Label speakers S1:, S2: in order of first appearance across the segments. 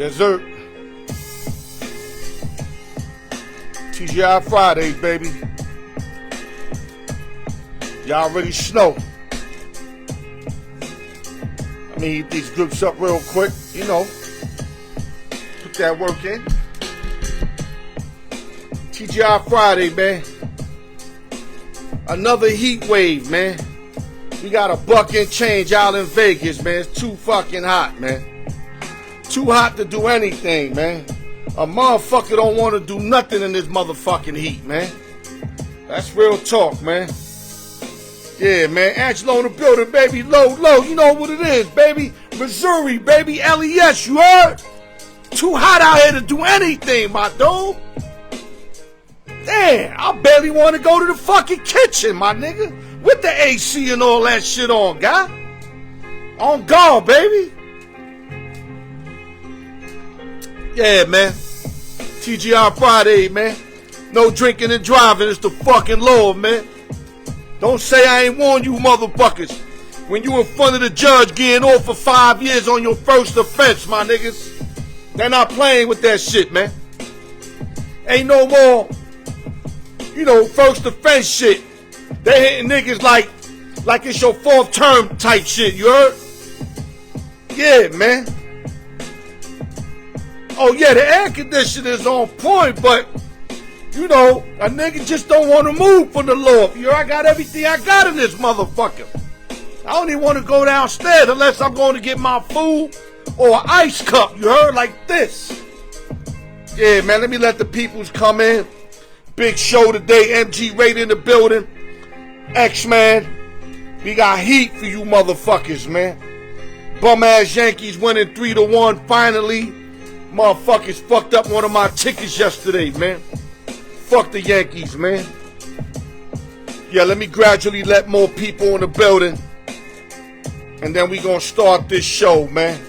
S1: Yes, sir. TGI Fridays, baby. Y'all already know. Let me heat these groups up real quick, you know. Put that work in. TGI Friday, man. Another heat wave, man. We got a buck and change out in Vegas, man. It's too fucking hot, man. Too hot to do anything, man. A motherfucker don't want to do nothing in this motherfucking heat, man. That's real talk, man. Yeah, man. Angelo in the building, baby. Low. You know what it is, baby. Missouri, baby. LES, you heard? Too hot out here to do anything, my dude. Damn, I barely want to go to the fucking kitchen, my nigga. With the AC and all that shit on, guy. On guard, baby. Yeah, man. TGI Friday, man. No drinking and driving. It's the fucking law, man. Don't say I ain't warned you motherfuckers. When you in front of the judge getting off for 5 years on your first offense, my niggas. They're not playing with that shit, man. Ain't no more, you know, first offense shit. They hitting niggas like it's your fourth term type shit, you heard? Yeah, man. Oh yeah, the air conditioner's on point, but you know, a nigga just don't want to move for the Lord. You know, I got everything I got in this motherfucker. I don't even want to go downstairs unless I'm going to get my food or an ice cup, you heard? Like this. Yeah, man, let me let the peoples come in. Big show today, MG13 in the building. X-Man, we got heat for you motherfuckers, man. Bum-ass Yankees winning 3-1 finally. Motherfuckers fucked up one of my tickets yesterday, man. Fuck the Yankees, man. Yeah, let me gradually let more people in the building. And then we gonna start this show, man.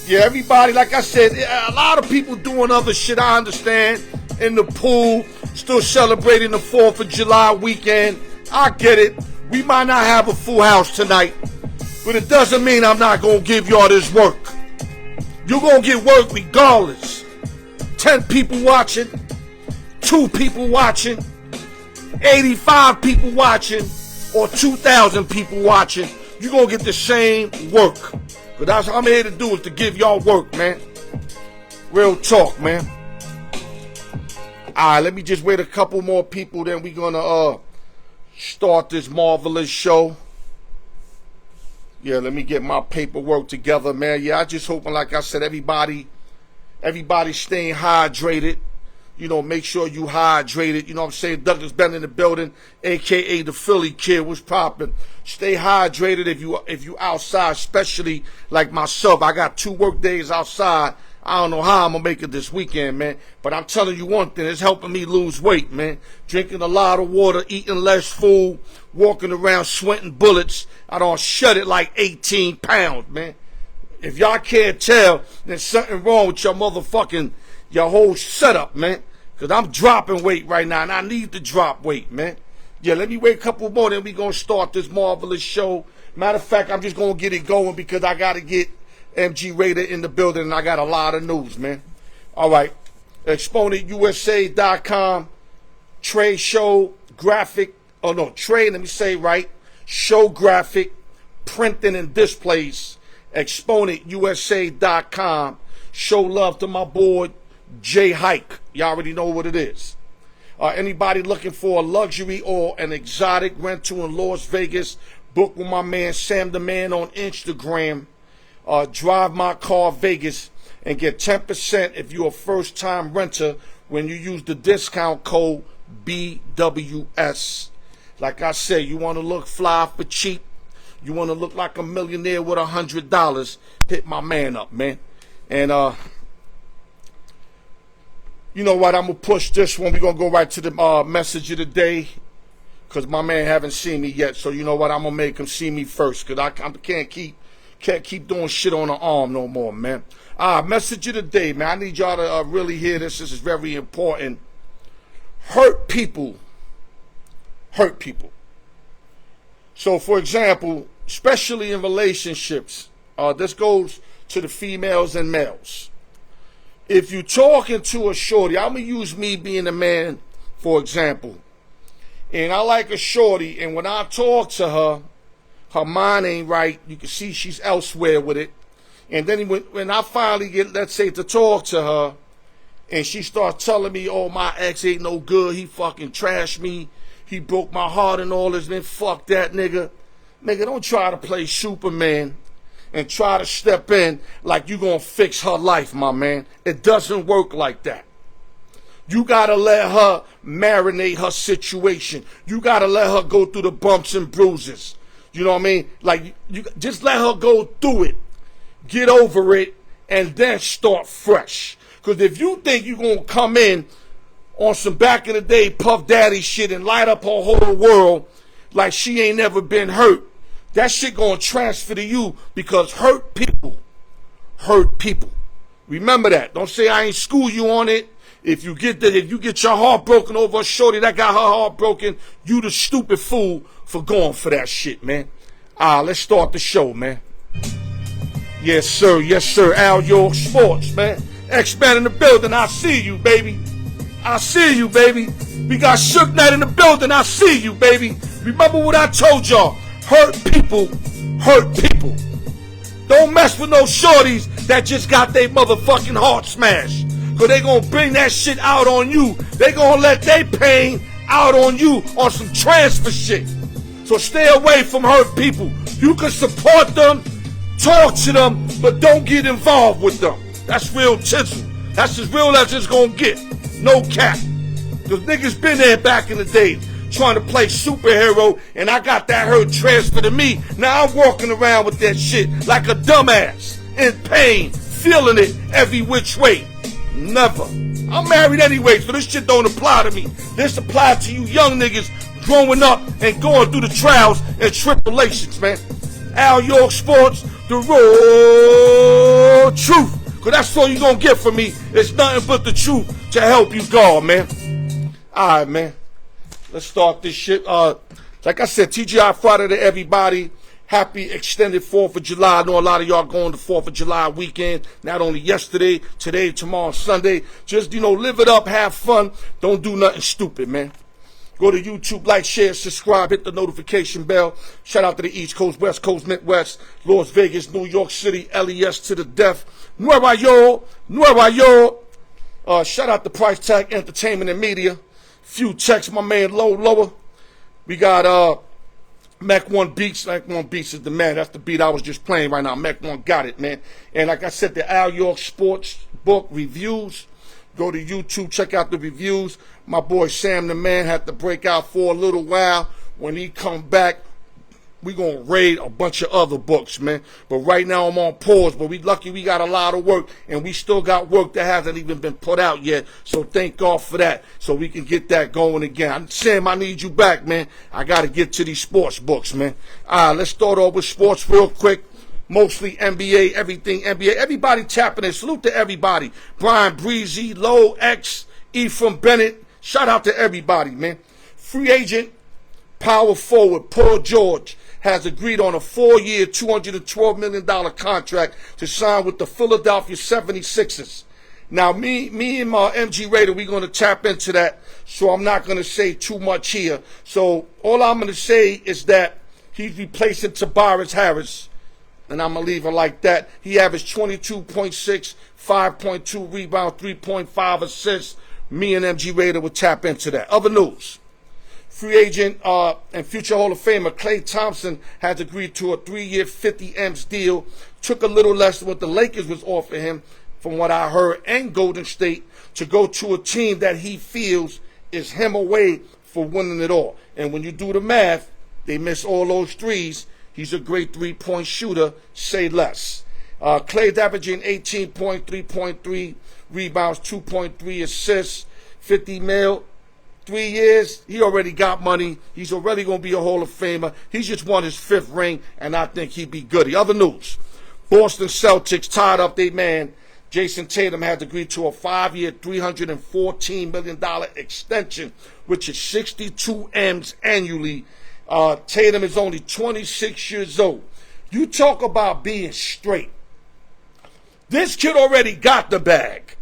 S1: Yeah, everybody, like I said, a lot of people doing other shit, I understand. In the pool, still celebrating the 4th of July weekend. I get it. We might not have a full house tonight. But it doesn't mean I'm not gonna give y'all this work. You're going to get work regardless. 10 people watching, 2 people watching, 85 people watching, or 2,000 people watching. You're going to get the same work. But that's what I'm here to do, is to give y'all work, man. Real talk, man. All right, let me just wait a couple more people, then we're going to start this marvelous show. Yeah, let me get my paperwork together, man. Yeah, I just hoping, like I said, everybody staying hydrated. You know, make sure you hydrated. You know what I'm saying? Douglas Bennett in the building, a.k.a. the Philly kid. What's popping? Stay hydrated if you outside, especially like myself. I got 2 work days outside. I don't know how I'm going to make it this weekend, man. But I'm telling you one thing, it's helping me lose weight, man. Drinking a lot of water, eating less food, walking around sweating bullets. I don't shut it like 18 pounds, man. If y'all can't tell, there's something wrong with your whole setup, man. Because I'm dropping weight right now, and I need to drop weight, man. Yeah, let me wait a couple more, then we're going to start this marvelous show. Matter of fact, I'm just going to get it going because I got to get MG13 in the building, and I got a lot of news, man. All right. ExponentUSA.com. Trade show graphic. Oh, no. Trade, let me say it right. Show graphic. Printing and displays. ExponentUSA.com. Show love to my boy, J Hike. Y'all already know what it is. Anybody looking for a luxury or an exotic rental in Las Vegas, book with my man Sam the Man on Instagram. Drive My Car Vegas and get 10% if you're a first-time renter when you use the discount code BWS. Like I said, you want to look fly for cheap, you want to look like a millionaire with $100, hit my man up, man. And you know what, I'm going to push this one. We're going to go right to the message of the day, because my man haven't seen me yet. So you know what, I'm going to make him see me first, because I can't keep doing shit on the arm no more, man. Message of the day, man. I need y'all to really hear this. This is very important. Hurt people. Hurt people. So, for example, especially in relationships, this goes to the females and males. if you talking to a shorty, I'm going to use me being a man, for example. And I like a shorty, and when I talk to her, her mind ain't right. You can see she's elsewhere with it. And then when I finally get, let's say, to talk to her, and she starts telling me, oh, my ex ain't no good, he fucking trashed me, he broke my heart and all this, then fuck that nigga. Nigga, don't try to play Superman and try to step in like you gonna fix her life, my man. It doesn't work like that. You gotta let her marinate her situation. You gotta let her go through the bumps and bruises. You know what I mean? Like, you just let her go through it. Get over it, and then start fresh. Because if you think you're gonna come in on some back in the day Puff Daddy shit and light up her whole world like she ain't never been hurt, that shit gonna transfer to you, because hurt people hurt people. Remember that. Don't say I ain't school you on it. If you get your heart broken over a shorty that got her heart broken, you the stupid fool for going for that shit, man. Let's start the show, man. Yes, sir. Yes, sir. Al York Sports, man. X-Man in the building. I see you, baby. I see you, baby. We got Shook Knight in the building. I see you, baby. Remember what I told y'all. Hurt people hurt people. Don't mess with no shorties that just got their motherfucking heart smashed. Because they going to bring that shit out on you. They going to let their pain out on you on some transfer shit. So stay away from hurt people. You can support them, talk to them, but don't get involved with them. That's real tinsel. That's as real as it's going to get. No cap. Because niggas been there back in the day trying to play superhero, and I got that hurt transfer to me. Now I'm walking around with that shit like a dumbass, in pain, feeling it every which way. Never. I'm married anyway, so this shit don't apply to me. This applies to you young niggas growing up and going through the trials and tribulations, man. Al York Sports, the raw truth. Because that's all you gonna get from me. It's nothing but the truth to help you go, man. Alright, man. Let's start this shit. Like I said, TGI Friday to everybody. Happy extended 4th of July. I know a lot of y'all going to 4th of July weekend. Not only yesterday, today, tomorrow, Sunday. Just, live it up, have fun. Don't do nothing stupid, man. Go to YouTube, like, share, subscribe, hit the notification bell. Shout out to the East Coast, West Coast, Midwest, Las Vegas, New York City, LES to the death. Nueva York, Nueva York. Shout out to Price Tag Entertainment and Media. Few checks, my man Lower. We got Mac 1 Beats. Mac 1 Beats is the man. That's the beat I was just playing right now. Mac 1 got it, man. And like I said, the Al York Sports book reviews. Go to YouTube, check out the reviews. My boy Sam the man had to break out for a little while. When he come back, we gonna raid a bunch of other books, man. But right now I'm on pause, but we lucky we got a lot of work, and we still got work that hasn't even been put out yet. So thank God for that, so we can get that going again. Sam, I need you back, man. I gotta get to these sports books, man. Let's start off with sports real quick. Mostly NBA, everything NBA. Everybody tapping in. Salute to everybody. Brian Breezy, Low X, Ephraim Bennett. Shout out to everybody, man. Free agent, power forward, Paul George has agreed on a 4-year, $212 million contract to sign with the Philadelphia 76ers. Now, me and my MG Raider, we're going to tap into that, so I'm not going to say too much here. So all I'm going to say is that he's replacing Tobias Harris. And I'm going to leave it like that. He averaged 22.6, 5.2 rebounds, 3.5 assists. Me and MG Raider would tap into that. Other news. Free agent and future Hall of Famer Klay Thompson has agreed to a 3-year, 50 M's deal. Took a little less than what the Lakers was offering him, from what I heard, and Golden State, to go to a team that he feels is him away for winning it all. And when you do the math, they miss all those threes. He's a great three-point shooter, say less. Klay's averaging 18.3 rebounds, 2.3 assists, 50 mil, 3 years. He already got money. He's already going to be a Hall of Famer. He just won his 5th ring, and I think he'd be good. The other news, Boston Celtics tied up their man. Jason Tatum has agreed to a 5-year, $314 million extension, which is 62 M's annually. Tatum is only 26 years old. You talk about being straight. This kid already got the bag.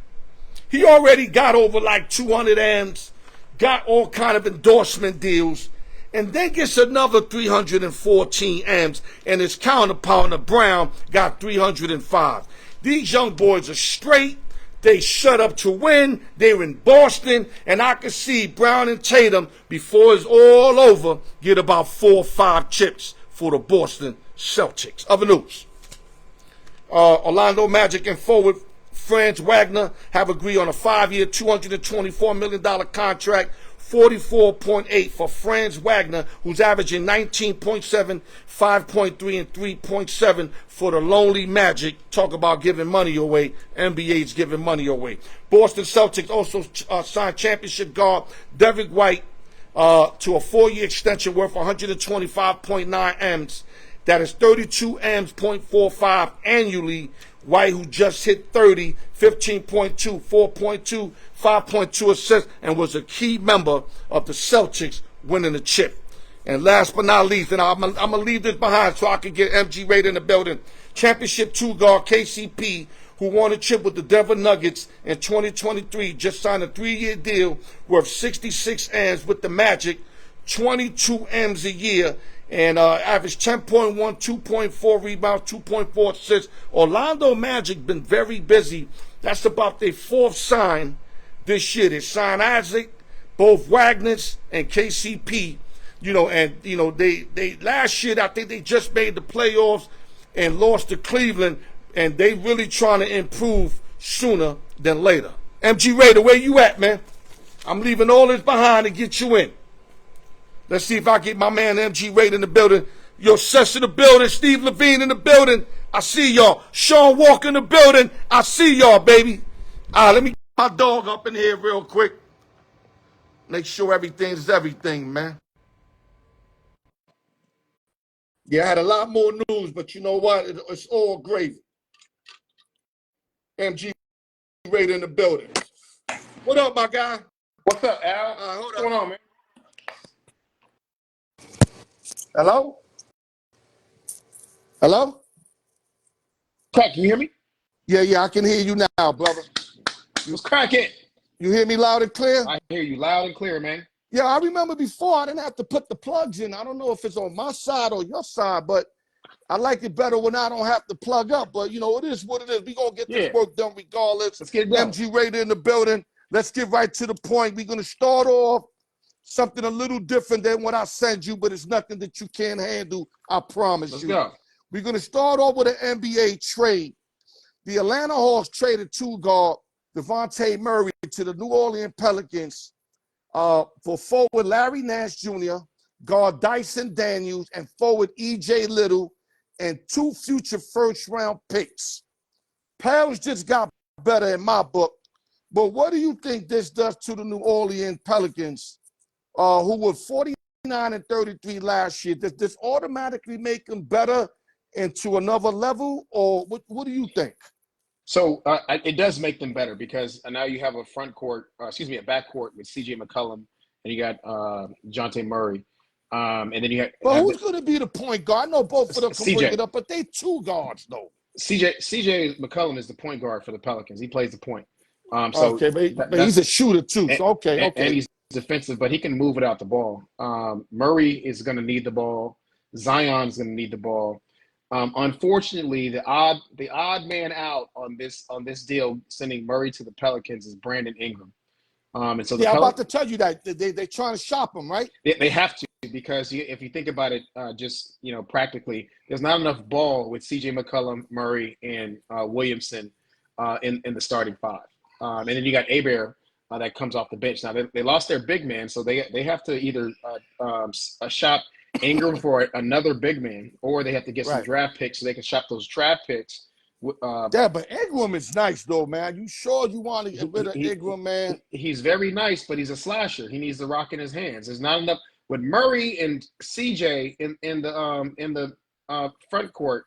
S1: He already got over like 200 M's, got all kind of endorsement deals, and then gets another 314 M's, and his counterpartner Brown got 305. These young boys are straight. They shut up to win. They were in Boston, and I could see Brown and Tatum, before it's all over, get about 4 or 5 chips for the Boston Celtics. Other news. Orlando Magic and forward Franz Wagner have agreed on a 5-year, $224 million contract. 44.8 for Franz Wagner, who's averaging 19.7, 5.3, and 3.7 for the lonely Magic. Talk about giving money away. NBA's giving money away. Boston Celtics also signed championship guard Derrick White to a 4-year extension worth 125.9 M's. That is 32 M's.45 annually. White, who just hit 30, 15.2, 4.2, 5.2 assists, and was a key member of the Celtics winning the chip. And last but not least, and I'm going to leave this behind so I can get MG Raider in the building, championship 2 guard KCP, who won a chip with the Denver Nuggets in 2023, just signed a 3-year deal worth 66 M's with the Magic, 22 M's a year, and averaged 10.1, 2.4 rebounds, 2.4 assists. Orlando Magic been very busy. That's about their 4th sign this year. They signed Isaac, both Wagner's and KCP. They last year I think they just made the playoffs and lost to Cleveland, and they really trying to improve sooner than later. MG Raider, where you at, man? I'm leaving all this behind to get you in. Let's see if I get my man MG Raider in the building. Yo, Sess in the building. Steve Levine in the building. I see y'all. Sean Walker in the building. I see y'all, baby. Let me get my dog up in here real quick. Make sure everything's everything, man. Yeah, I had a lot more news, but you know what? It's all gravy. MG Raider in the building. What up, my guy?
S2: What's up, Al? What's going on, man?
S1: Hello? Hello?
S2: Crack, can you hear me?
S1: Yeah, I can hear you now, brother.
S2: What's cracking?
S1: You hear me loud and clear?
S2: I hear you loud and clear, man.
S1: Yeah, I remember before I didn't have to put the plugs in. I don't know if it's on my side or your side, but I like it better when I don't have to plug up. But, it is what it is. We're going to get this work done regardless.
S2: Let's get it done.
S1: MG Raider in the building. Let's get right to the point. We're going to start off something a little different than what I send you, but it's nothing that you can't handle, I promise you.
S2: Let's go.
S1: We're going to start off with an NBA trade. The Atlanta Hawks traded 2 guard Devontae Murray to the New Orleans Pelicans for forward Larry Nance Jr., guard Dyson Daniels, and forward E.J. Little, and 2 future first-round picks. Pels just got better in my book. But what do you think this does to the New Orleans Pelicans, who were 49 and 33 last year? Does this automatically make them better into another level, or what do you think?
S2: So it does make them better because now you have a backcourt with C.J. McCollum, and you got Dejounte Murray, and then you have.
S1: Well, who's going to be the point guard? I know both of them can bring it up, but they 2 guards though.
S2: C.J. McCollum is the point guard for the Pelicans. He plays the point.
S1: Okay, but he's a shooter too. So okay.
S2: And he's defensive, but he can move without the ball. Murray is going to need the ball. Zion's going to need the ball. Unfortunately, the odd man out on this deal, sending Murray to the Pelicans, is Brandon Ingram. And so
S1: I'm about to tell you that they're trying to shop him, right?
S2: They have to, because if you think about it, just practically, there's not enough ball with C.J. McCollum, Murray, and Williamson in the starting 5. And then you got Hebert that comes off the bench. Now they lost their big man, so they have to either shop Ingram for another big man, or they have to get some draft picks so they can shop those draft picks.
S1: But Ingram is nice though, man. You sure you want to get rid of Ingram, man?
S2: He's very nice, but he's a slasher. He needs the rock in his hands. There's not enough with Murray and CJ in the front court,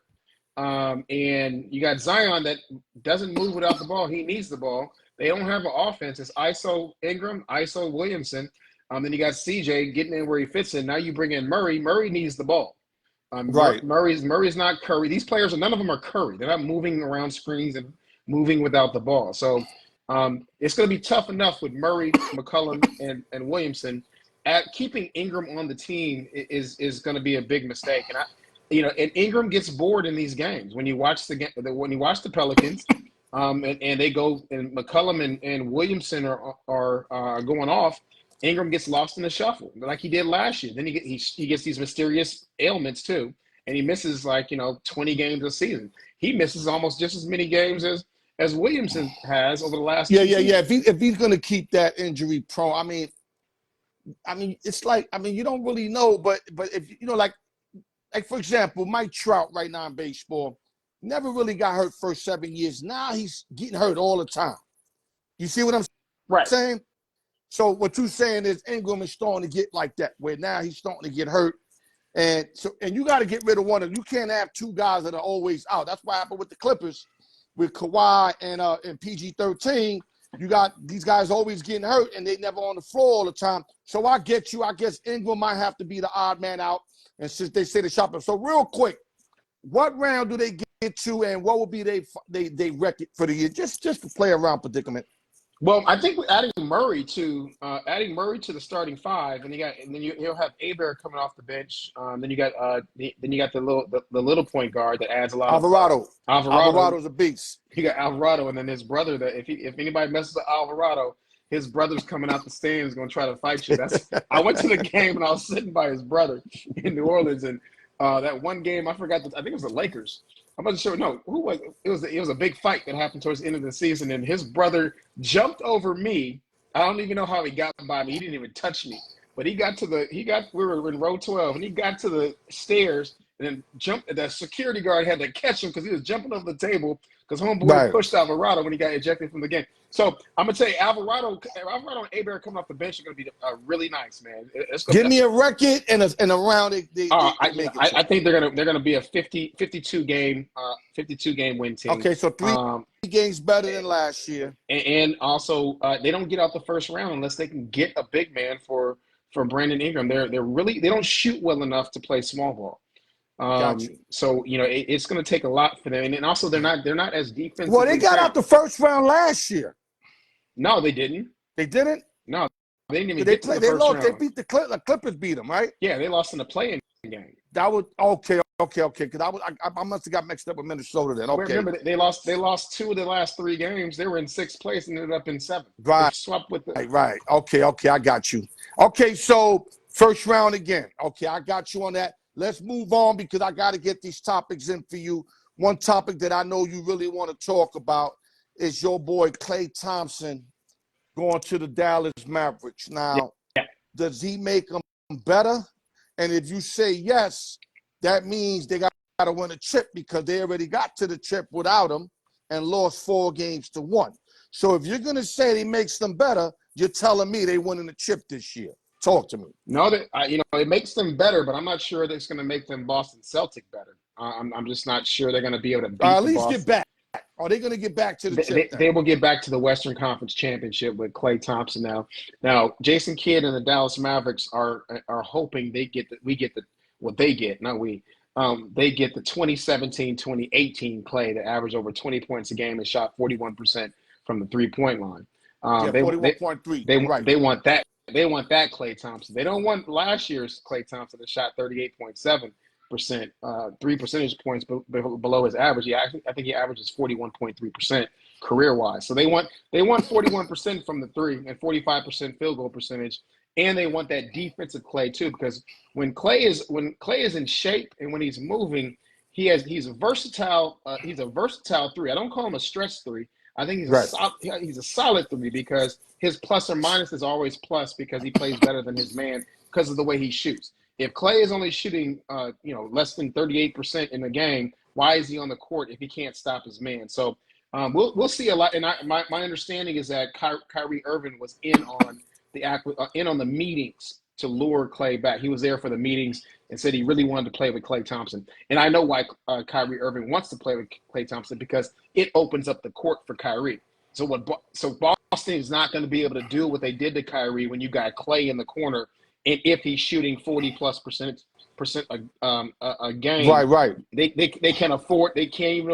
S2: and you got Zion that doesn't move without the ball. He needs the ball. They don't have an offense. It's ISO Ingram, ISO Williamson. Then you got CJ getting in where he fits in. Now you bring in Murray. Murray needs the ball. Murray's not Curry. These players, none of them are Curry. They're not moving around screens and moving without the ball. So It's going to be tough enough with Murray, McCollum, and Williamson. Keeping Ingram on the team is going to be a big mistake. And Ingram gets bored in these games when you watch the Pelicans, and they go and McCollum and Williamson are going off. Ingram gets lost in the shuffle like he did last year. Then he gets these mysterious ailments too, and he misses 20 games a season. He misses almost just as many games as Williamson has over the last two seasons.
S1: If he's going to keep that injury prone, I mean, it's you don't really know, but if like for example, Mike Trout right now in baseball never really got hurt first 7 years. Now he's getting hurt all the time. You see what I'm saying? So what you're saying is Ingram is starting to get like that, where now he's starting to get hurt, and you got to get rid of one of them. You can't have two guys that are always out. That's what happened with the Clippers, with Kawhi and PG13. You got these guys always getting hurt, and they never on the floor all the time. So I get you. I guess Ingram might have to be the odd man out, and since they say the shopper. So real quick, what round do they get to, and what will be they record for the year? Just to play around predicament.
S2: Well, I think we're adding Murray to the starting five, and you'll have Hebert coming off the bench. Then you got the little point guard that adds a lot.
S1: Alvarado's a beast.
S2: You got Alvarado, and then his brother. That if anybody messes with Alvarado, his brother's coming out the stands going to try to fight you. I went to the game and I was sitting by his brother in New Orleans, and that one game I forgot. I think it was the Lakers. I'm not sure. No, who was it? It was a big fight that happened towards the end of the season, and his brother jumped over me. I don't even know how he got by me. He didn't even touch me, but we were in row 12, and he got to the stairs and then jumped. The security guard had to catch him because he was jumping over the table because homeboy pushed Alvarado when he got ejected from the game. So I'm gonna tell you, Alvarado and Hebert coming off the bench are gonna be really nice, man.
S1: Give me a record and a round.
S2: I think they're gonna be a 52 game win team.
S1: Okay, so three games better than last year.
S2: And also they don't get out the first round unless they can get a big man for Brandon Ingram. They don't shoot well enough to play small ball. So it's going to take a lot for them, and then also they're not as defensive.
S1: Well, they got out the first round last year.
S2: No, they didn't.
S1: They didn't.
S2: No, they didn't even get to the first round.
S1: They beat the Clippers. Beat them, right?
S2: Yeah, they lost in the play-in game.
S1: That was okay. Because I must have got mixed up with Minnesota then. Okay.
S2: Remember, they lost 2 of the last 3 games. They were in 6th place and ended up in 7th.
S1: Right.
S2: They swapped with
S1: right. Okay, I got you. Okay, so first round again. Okay, I got you on that. Let's move on because I got to get these topics in for you. One topic that I know you really want to talk about is your boy Klay Thompson going to the Dallas Mavericks. Now, does he make them better? And if you say yes, that means they got to win a chip because they already got to the chip without him and lost 4-1. So if you're going to say he makes them better, you're telling me they winning the chip this year. Talk to me.
S2: No, it makes them better, but I'm not sure that's going to make them Boston Celtic better. I'm just not sure they're going to be able to beat
S1: at least
S2: Boston.
S1: Get back. Are they going to get back to the chip?
S2: They will get back to the Western Conference Championship with Klay Thompson now. Now, Jason Kidd and the Dallas Mavericks are hoping they get the 2017-2018 Klay that averaged over 20 points a game and shot 41% from the 3-point line.
S1: 41.3.
S2: They want that. They want that Klay Thompson. They don't want last year's Klay Thompson that shot 38.7%, 3 percentage points below his average. I think he averages 41.3% career-wise. So they want 41% from the 3 and 45% field goal percentage, and they want that defensive Klay too, because when Klay is in shape and when he's moving, he's a versatile. He's a versatile 3. I don't call him a stretch 3. I think he's a solid 3 because his plus or minus is always plus because he plays better than his man because of the way he shoots. If Klay is only shooting, less than 38% in the game, why is he on the court if he can't stop his man? So we'll see a lot. And my understanding is that Kyrie Irving was in on the meetings to lure Klay back. He was there for the meetings and said he really wanted to play with Klay Thompson. And I know why Kyrie Irving wants to play with Klay Thompson, because it opens up the court for Kyrie. So Boston is not going to be able to do what they did to Kyrie when you got Klay in the corner, and if he's shooting 40+% a game,
S1: right.
S2: They can't even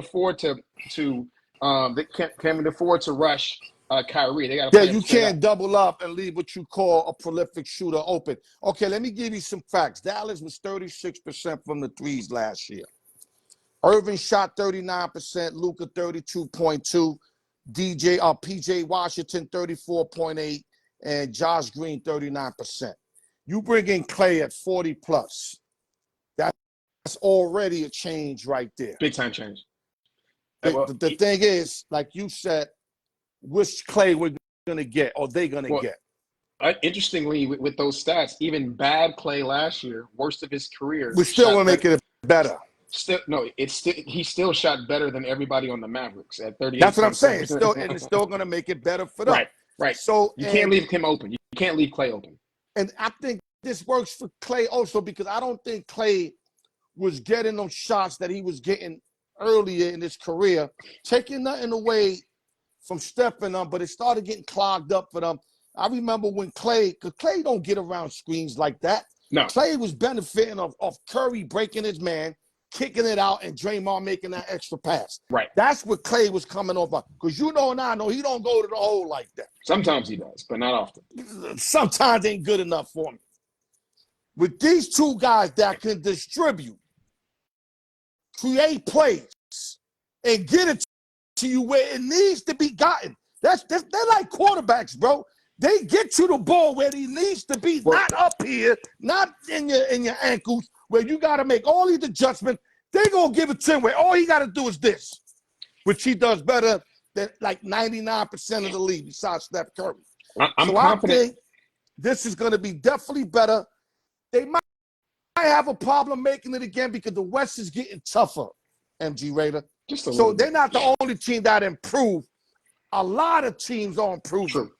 S2: afford to rush Kyrie. They got to
S3: Yeah,
S2: play him
S3: you
S2: straight
S3: can't
S2: up.
S3: double up and leave what you call a prolific shooter open. Okay, let me give you some facts. Dallas was 36% from the threes last year. Irving shot 39%, Luka 32.2, PJ Washington 34.8, and Josh Green 39%. You bring in Klay at 40 plus. That's already a change right there.
S2: Big time change.
S3: The thing is, like you said, which Klay we're gonna get or they gonna get.
S2: Interestingly, with those stats, even bad Klay last year, worst of his career,
S3: We still want to make it better.
S2: He still shot better than everybody on the Mavericks at 38.
S3: That's what I'm saying. It's still going to make it better for them.
S2: Right.
S3: So
S2: you can't leave him open. You can't leave Klay open.
S3: And I think this works for Klay also because I don't think Klay was getting those shots that he was getting earlier in his career, taking nothing away from stepping them, but it started getting clogged up for them. I remember when because Klay don't get around screens like that.
S2: No.
S3: Klay was benefiting off Curry breaking his man, kicking it out, and Draymond making that extra pass.
S2: Right.
S3: That's what Klay was coming off of. Because you know and I know he don't go to the hole like that.
S2: Sometimes he does, but not often.
S3: Sometimes ain't good enough for me. With these two guys that can distribute, create plays, and get it to you where it needs to be gotten. They're like quarterbacks, bro. They get you the ball where he needs to be, not up here, not in your ankles, where you got to make all these adjustments. They're going to give it to him where all he got to do is this, which he does better than like 99% of the league besides Steph Curry.
S2: I'm confident.
S3: I think this is going to be definitely better. They might have a problem making it again because the West is getting tougher, MG Raider. So they're not the only team that improved. A lot of teams are improving.
S2: True.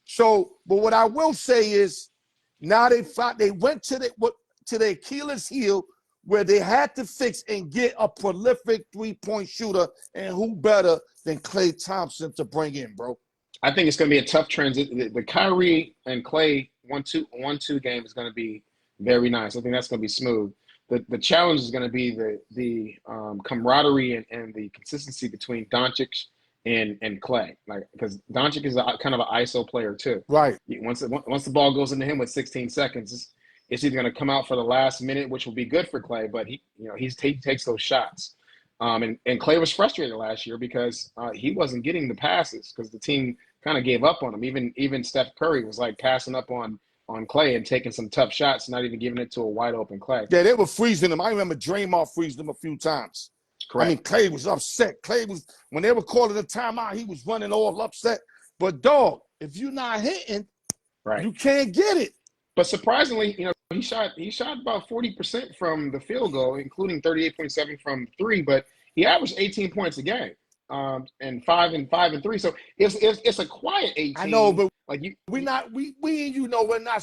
S3: So, but what I will say is, now they went to the Achilles heel where they had to fix and get a prolific three-point shooter, and who better than Klay Thompson to bring in, bro?
S2: I think it's going to be a tough transition. The Kyrie and Klay 1-2 game is going to be very nice. I think that's going to be smooth. The challenge is going to be the camaraderie and the consistency between Doncic and Klay, like because Doncic is kind of an ISO player too.
S3: Right.
S2: Once the ball goes into him with 16 seconds, it's either going to come out for the last minute, which will be good for Klay, but he takes those shots. And Klay was frustrated last year because he wasn't getting the passes because the team kind of gave up on him. Even Steph Curry was like passing up on Klay and taking some tough shots, not even giving it to a wide open Klay.
S3: Yeah, they were freezing him. I remember Draymond freezing him a few times.
S2: Correct.
S3: I mean, Klay was upset. Klay was, when they were calling the timeout, he was running all upset. But dog, if you're not hitting,
S2: right,
S3: you can't get it.
S2: But surprisingly, he shot about 40% from the field goal, including 38.7 from three. But he averaged 18 points a game, and 5 and 3. So it's a quiet 18.
S3: I know, but
S2: like
S3: we're not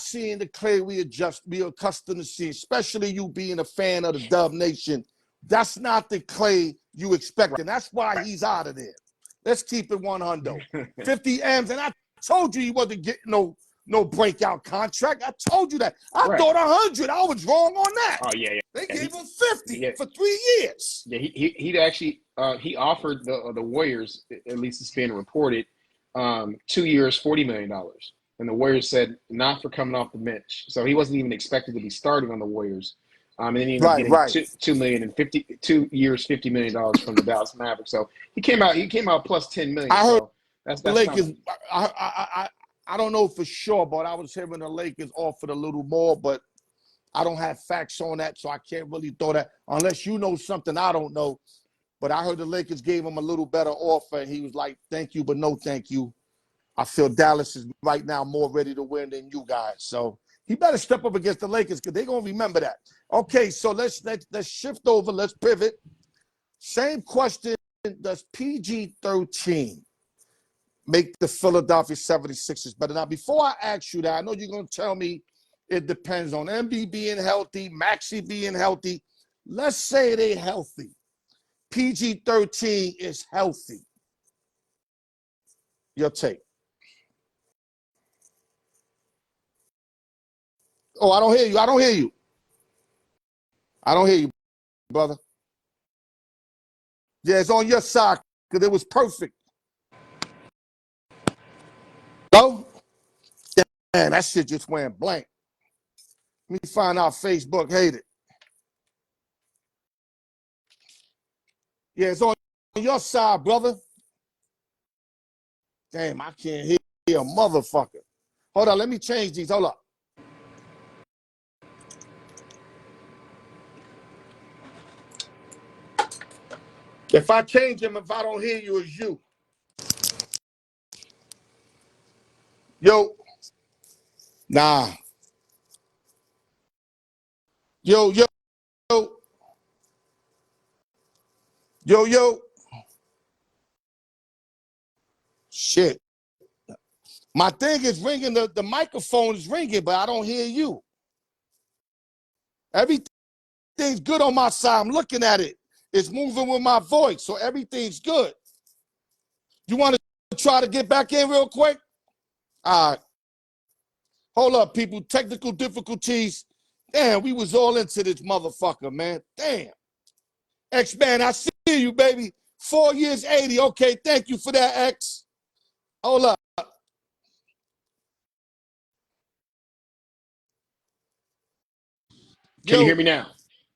S3: seeing the Klay we accustomed to see, especially you being a fan of the Dub Nation. That's not the Klay you expect, and that's why he's out of there. Let's keep it 100. 50 M's, and I told you he wasn't getting no breakout contract. I told you that. I thought 100. I was wrong on that.
S2: Oh yeah.
S3: They gave him 50 for 3 years.
S2: Yeah, he'd actually he offered the Warriors, at least it's being reported, 2 years, $40 million, and the Warriors said not for coming off the bench. So he wasn't even expected to be starting on the Warriors. And then he ended up getting $2 million and 2 years, $50 million from the Dallas Mavericks. So he came out plus $10 million.
S3: I heard
S2: that's
S3: the Lakers. I don't know for sure, but I was hearing the Lakers offered a little more, but I don't have facts on that, so I can't really throw that unless you know something I don't know. But I heard the Lakers gave him a little better offer, and he was like, "Thank you, but no, thank you." I feel Dallas is right now more ready to win than you guys, so he better step up against the Lakers because they're gonna remember that. Okay, so let's shift over. Let's pivot. Same question: does PG13 make the Philadelphia 76ers better? Now, before I ask you that, I know you're gonna tell me it depends on MB being healthy, Maxey being healthy. Let's say they're healthy. PG13 is healthy. Your take. Oh, I don't hear you. I don't hear you, brother. Yeah, it's on your side because it was perfect. Oh, man, that shit just went blank. Let me find out Facebook hate it. Yeah, it's on your side, brother. Damn, I can't hear a motherfucker. Hold on, let me change these. Hold up. If I change them, if I don't hear you, it's you. Yo. Nah. Yo. Shit. My thing is ringing, the microphone is ringing, but I don't hear you. Everything's good on my side. I'm looking at it. It's moving with my voice, so everything's good. You want to try to get back in real quick? All right. Hold up, people. Technical difficulties. Damn, we was all into this motherfucker, man. Damn. X-Man, I see you, baby. 4 years, 80. Okay, thank you for that, X. Hold up.
S2: Can you hear me now?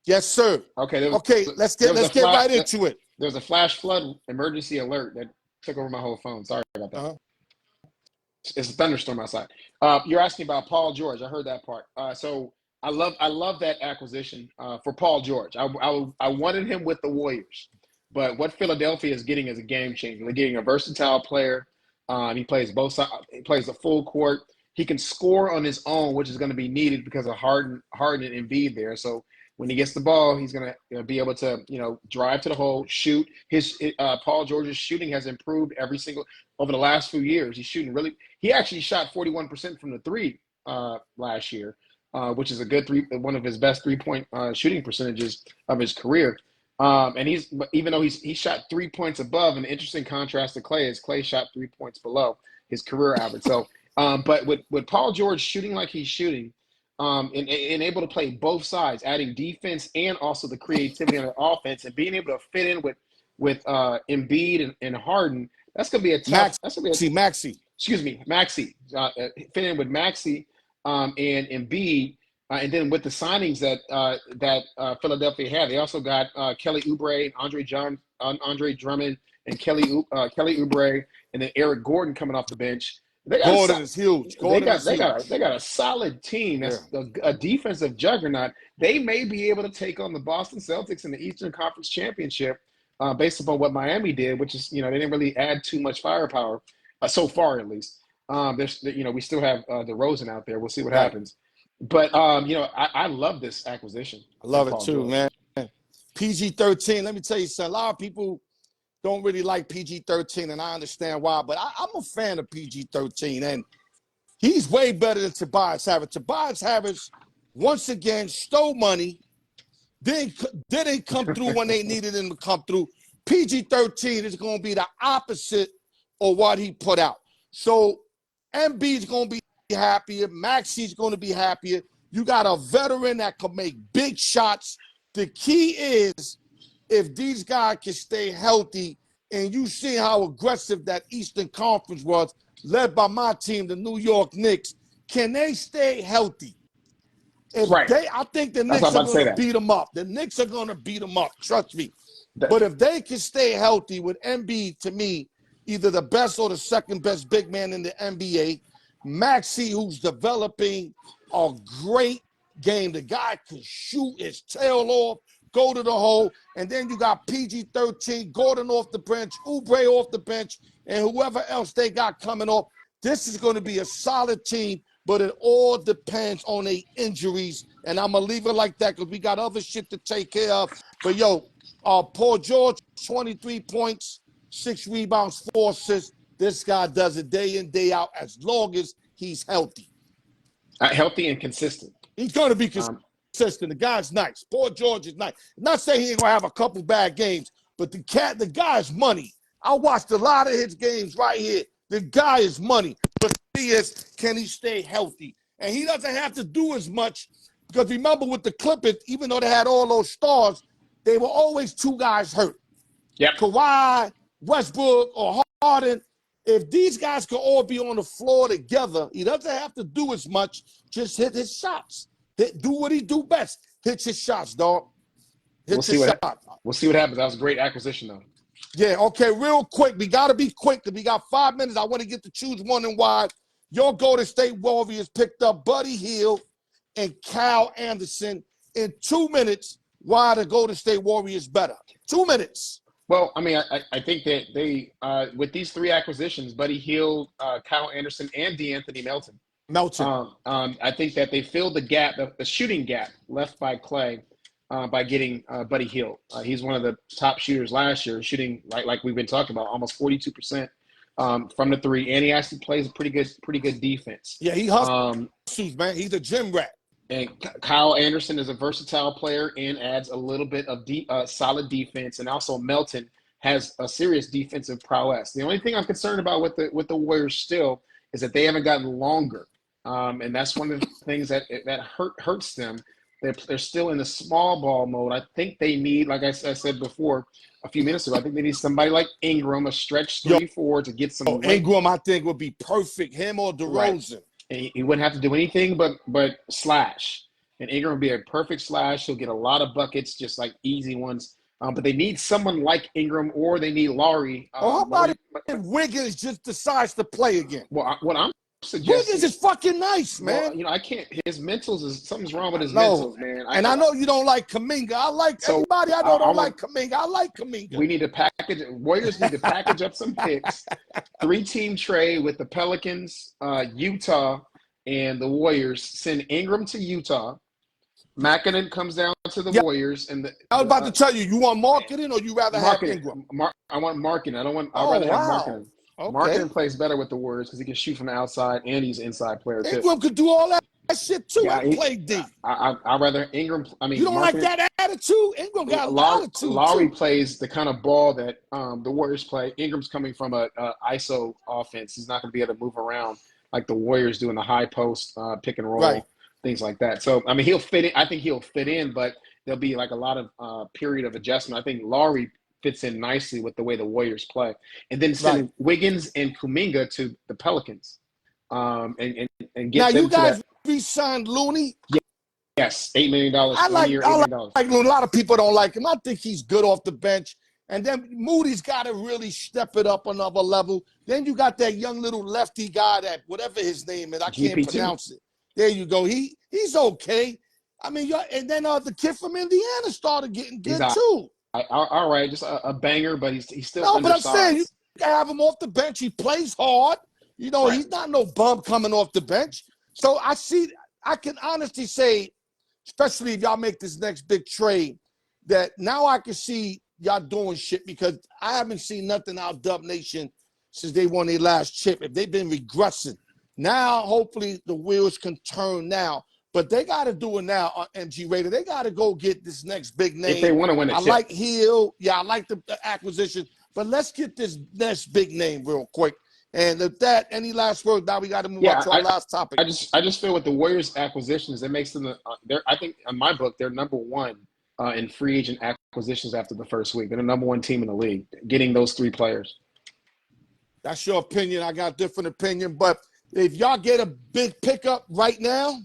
S3: Yes, sir.
S2: Okay.
S3: Okay, let's get right into it.
S2: There's a flash flood emergency alert that took over my whole phone. Sorry about that. It's a thunderstorm outside. You're asking about Paul George. I heard that part. So I love that acquisition for Paul George. I wanted him with the Warriors, but what Philadelphia is getting is a game changer. They're getting a versatile player. He plays both sides. He plays the full court. He can score on his own, which is going to be needed because of Harden and Embiid there. So when he gets the ball, he's going to be able to, drive to the hole, shoot. Paul George's shooting has improved over the last few years. He's shooting really. He actually shot 41% from the three last year, which is one of his best 3-point shooting percentages of his career. And even though he shot 3 points above, an interesting contrast to Klay is Klay shot 3 points below his career average. So, but with Paul George shooting like he's shooting, and able to play both sides, adding defense and also the creativity on the offense, and being able to fit in with Embiid and Harden, that's gonna be a tough.
S3: Maxey.
S2: Excuse me, Maxey. Fit in with Maxey and Embiid. And then with the signings that Philadelphia had, they also got Kelly Oubre, Andre Drummond, and Kelly Oubre, and then Eric Gordon coming off the bench.
S3: Gordon is huge.
S2: They got a solid team. That's a defensive juggernaut. They may be able to take on the Boston Celtics in the Eastern Conference Championship, based upon what Miami did, which is they didn't really add too much firepower so far, at least. We still have DeRozan out there. We'll see what happens. But I love this acquisition.
S3: I love it too, man. PG13. Let me tell you something. A lot of people don't really like PG13, and I understand why. But I'm a fan of PG13, and he's way better than Tobias Harris. Tobias Harris, once again, stole money. Didn't come through when they needed him to come through. PG13 is going to be the opposite of what he put out. So MB's going to be happier. Maxey's going to be happier. You got a veteran that can make big shots. The key is if these guys can stay healthy, and you see how aggressive that Eastern Conference was, led by my team, the New York Knicks, can they stay healthy? I think the Knicks are going to beat them up. The Knicks are going to beat them up. Trust me. But if they can stay healthy with Embiid, to me, either the best or the second best big man in the NBA, Maxey, who's developing a great game. The guy can shoot his tail off, go to the hole, and then you got PG13, Gordon off the bench, Oubre off the bench, and whoever else they got coming off. This is going to be a solid team, but it all depends on their injuries, and I'm going to leave it like that because we got other shit to take care of. But, Paul George, 23 points, 6 rebounds, 4 assists. This guy does it day in, day out as long as he's healthy.
S2: Healthy and consistent.
S3: He's going to be consistent. The guy's nice. Paul George is nice. I'm not saying he ain't going to have a couple bad games, but the guy's money. I watched a lot of his games right here. The guy is money. But the thing is, can he stay healthy? And he doesn't have to do as much because remember with the Clippers, even though they had all those stars, they were always 2 guys hurt.
S2: Yep.
S3: Kawhi, Westbrook, or Harden. If these guys could all be on the floor together, he doesn't have to do as much. Just hit his shots. Do what he do best. Hit his shots, dog.
S2: We'll see what happens. That was a great acquisition, though.
S3: Yeah, okay, real quick. We got to be quick because we got 5 minutes. I want to get to choose one and why. Your Golden State Warriors picked up Buddy Hield and Kyle Anderson in 2 minutes. Why the Golden State Warriors better? 2 minutes.
S2: Well, I mean, I think that they, with these 3 acquisitions, Buddy Hield, Kyle Anderson, and DeAnthony Melton. I think that they filled the gap, the shooting gap left by Klay by getting Buddy Hield. He's one of the top shooters last year, shooting like we've been talking about, almost 42% from the 3, and he actually plays a pretty good defense.
S3: Yeah, he hustles, man. He's a gym rat.
S2: And Kyle Anderson is a versatile player and adds a little bit of solid defense. And also Melton has a serious defensive prowess. The only thing I'm concerned about with the Warriors still is that they haven't gotten longer. And that's one of the things that hurts them. They're still in the small ball mode. I think they need, like I said before a few minutes ago, I think they need somebody like Ingram, a stretch 3-4 to get some.
S3: Ingram, I think, would be perfect. Him or DeRozan.
S2: Right. He wouldn't have to do anything but slash. And Ingram would be a perfect slash. He'll get a lot of buckets, just like easy ones. But they need someone like Ingram, or they need Lowry.
S3: How about if Wiggins just decides to play again?
S2: Well, what I'm suggesting,
S3: Wiggins is fucking nice, man.
S2: Well, you know, I can't. His mentals is something's wrong with his mentals, man.
S3: I know you don't like Kuminga. I like everybody. I don't like Kuminga. I like Kuminga.
S2: We need to package. Warriors need to package up some picks. 3-team trade with the Pelicans, Utah, and the Warriors. Send Ingram to Utah. Makinen comes down to the Warriors, and
S3: I was about to tell you. You want marketing, or you rather have Ingram?
S2: I want marketing. I don't want. I'd rather have marketing.
S3: Okay.
S2: Marketing plays better with the Warriors because he can shoot from the outside, and he's an inside player too.
S3: Ingram could do all that shit too. I play D.
S2: I'd rather Ingram. I mean,
S3: you don't like that attitude? Ingram got a lot of attitude.
S2: Lowry plays the kind of ball that the Warriors play. Ingram's coming from a ISO offense. He's not going to be able to move around like the Warriors do in the high post, pick and roll, things like that. So, I mean, he'll fit in. I think he'll fit in, but there'll be like a lot of period of adjustment. I think Lowry fits in nicely with the way the Warriors play. And then send Wiggins and Kuminga to the Pelicans and get
S3: now,
S2: them
S3: you guys re-signed Looney?
S2: Yes, $8 million.
S3: I like Looney. A lot of people don't like him. I think he's good off the bench. And then Moody's got to really step it up another level. Then you got that young little lefty guy, that whatever his name is, I can't pronounce it. There you go. He's okay. I mean, and then the kid from Indiana started getting good too.
S2: All right, just a banger, but he's still
S3: undersized. But I'm saying you have him off the bench. He plays hard. You know, he's not no bum coming off the bench. So I can honestly say, especially if y'all make this next big trade, that now I can see y'all doing shit, because I haven't seen nothing out of Dub Nation since they won their last chip. If they've been regressing. Now, hopefully, the wheels can turn now. But they got to do it now on MG Raider. They got to go get this next big name.
S2: If they want to win a chip.
S3: Like Hill. Yeah, I like the acquisition. But let's get this next big name real quick. And with that, any last words? Now we got to move on to our last topic.
S2: I just feel with the Warriors acquisitions, it makes them I think in my book, they're number one in free agent acquisitions after the first week. They're the number one team in the league, getting those 3 players.
S3: That's your opinion. I got a different opinion. But if y'all get a big pickup right now,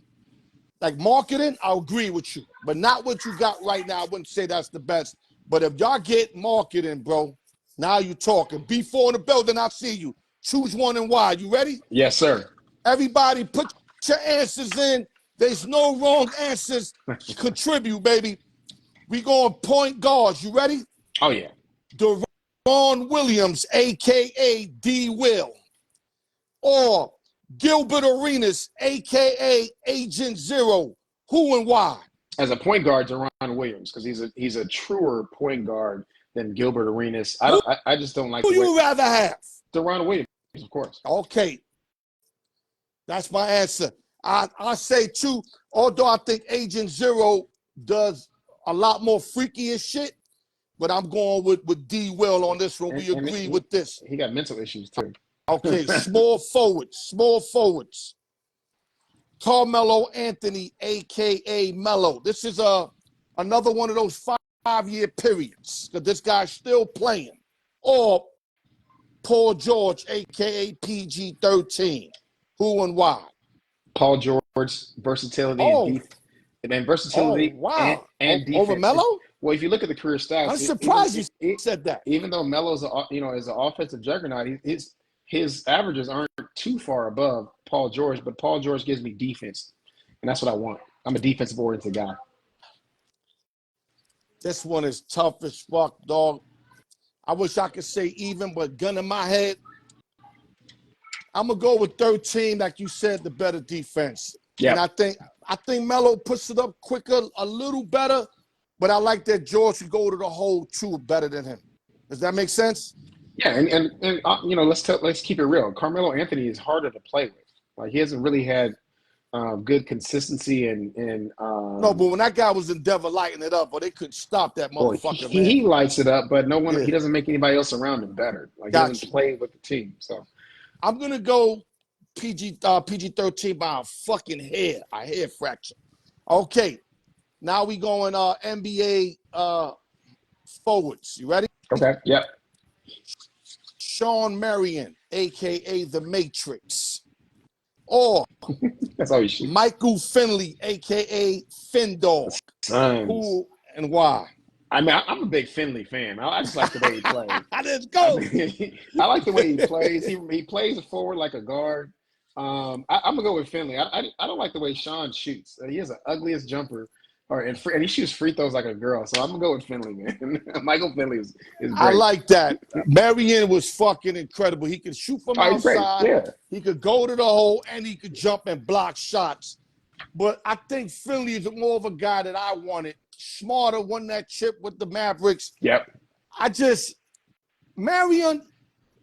S3: like marketing, I'll agree with you. But not what you got right now. I wouldn't say that's the best. But if y'all get marketing, bro, now you talking. B4 in the building, I see you. Choose one and why. You ready?
S2: Yes, sir.
S3: Everybody, put your answers in. There's no wrong answers. Contribute, baby. We going point guards. You ready?
S2: Oh, yeah.
S3: Deron Williams, a.k.a. D-Will. Or Gilbert Arenas, a.k.a. Agent Zero. Who and why?
S2: As a point guard, Deron Williams, because he's a truer point guard than Gilbert Arenas. I just don't like.
S3: Who you rather have?
S2: Deron Williams, of course.
S3: Okay. That's my answer. I say, too, although I think Agent Zero does a lot more freaky as shit, but I'm going with D-Will on this one. We agree with this.
S2: He got mental issues, too.
S3: Okay, small forwards. Carmelo Anthony, a.k.a. Melo. This is another one of those 5-year periods, because this guy's still playing. Or Paul George, a.k.a. PG13. Who and why?
S2: Paul George, versatility and
S3: Oh,
S2: defense, and versatility
S3: wow.
S2: and
S3: Over
S2: defense.
S3: Melo?
S2: Well, if you look at the career
S3: I'm
S2: stats,
S3: surprised you said that.
S2: even though Melo's is an offensive juggernaut, his averages aren't too far above Paul George. But Paul George gives me defense, and that's what I want. I'm a defensive oriented guy.
S3: This one is tough as fuck, dog. I wish I could say even, but gun in my head, I'm gonna go with 13, like you said, the better defense.
S2: Yeah.
S3: And I think Melo puts it up quicker, a little better, but I like that George should go to the hole too better than him. Does that make sense?
S2: Yeah, and let's keep it real. Carmelo Anthony is harder to play with. Like he hasn't really had good consistency and
S3: no, but when that guy was in Denver lighting it up, but they couldn't stop that motherfucker, man.
S2: He lights it up, but no one he doesn't make anybody else around him better. Like he doesn't play with the team. So
S3: I'm gonna go PG13 by a fucking hair, a hair fraction. Okay, now we going NBA forwards. You ready?
S2: okay, yep.
S3: Sean Marion, aka the Matrix, or
S2: That's all you shoot.
S3: Michael Finley, aka Findog. Who and why?
S2: I mean, I'm a big Finley fan. I just like the way he plays.
S3: Let's go.
S2: I like the way he plays. He plays forward like a guard. I'm gonna go with Finley. I don't like the way Sean shoots. He has the ugliest jumper, and he shoots free throws like a girl. So I'm gonna go with Finley, man. Michael Finley is great.
S3: I like that. Marion was fucking incredible. He could shoot from outside.
S2: Yeah.
S3: He could go to the hole, and he could jump and block shots. But I think Finley is more of a guy that I wanted. Smarter, won that chip with the Mavericks.
S2: Yep.
S3: Marion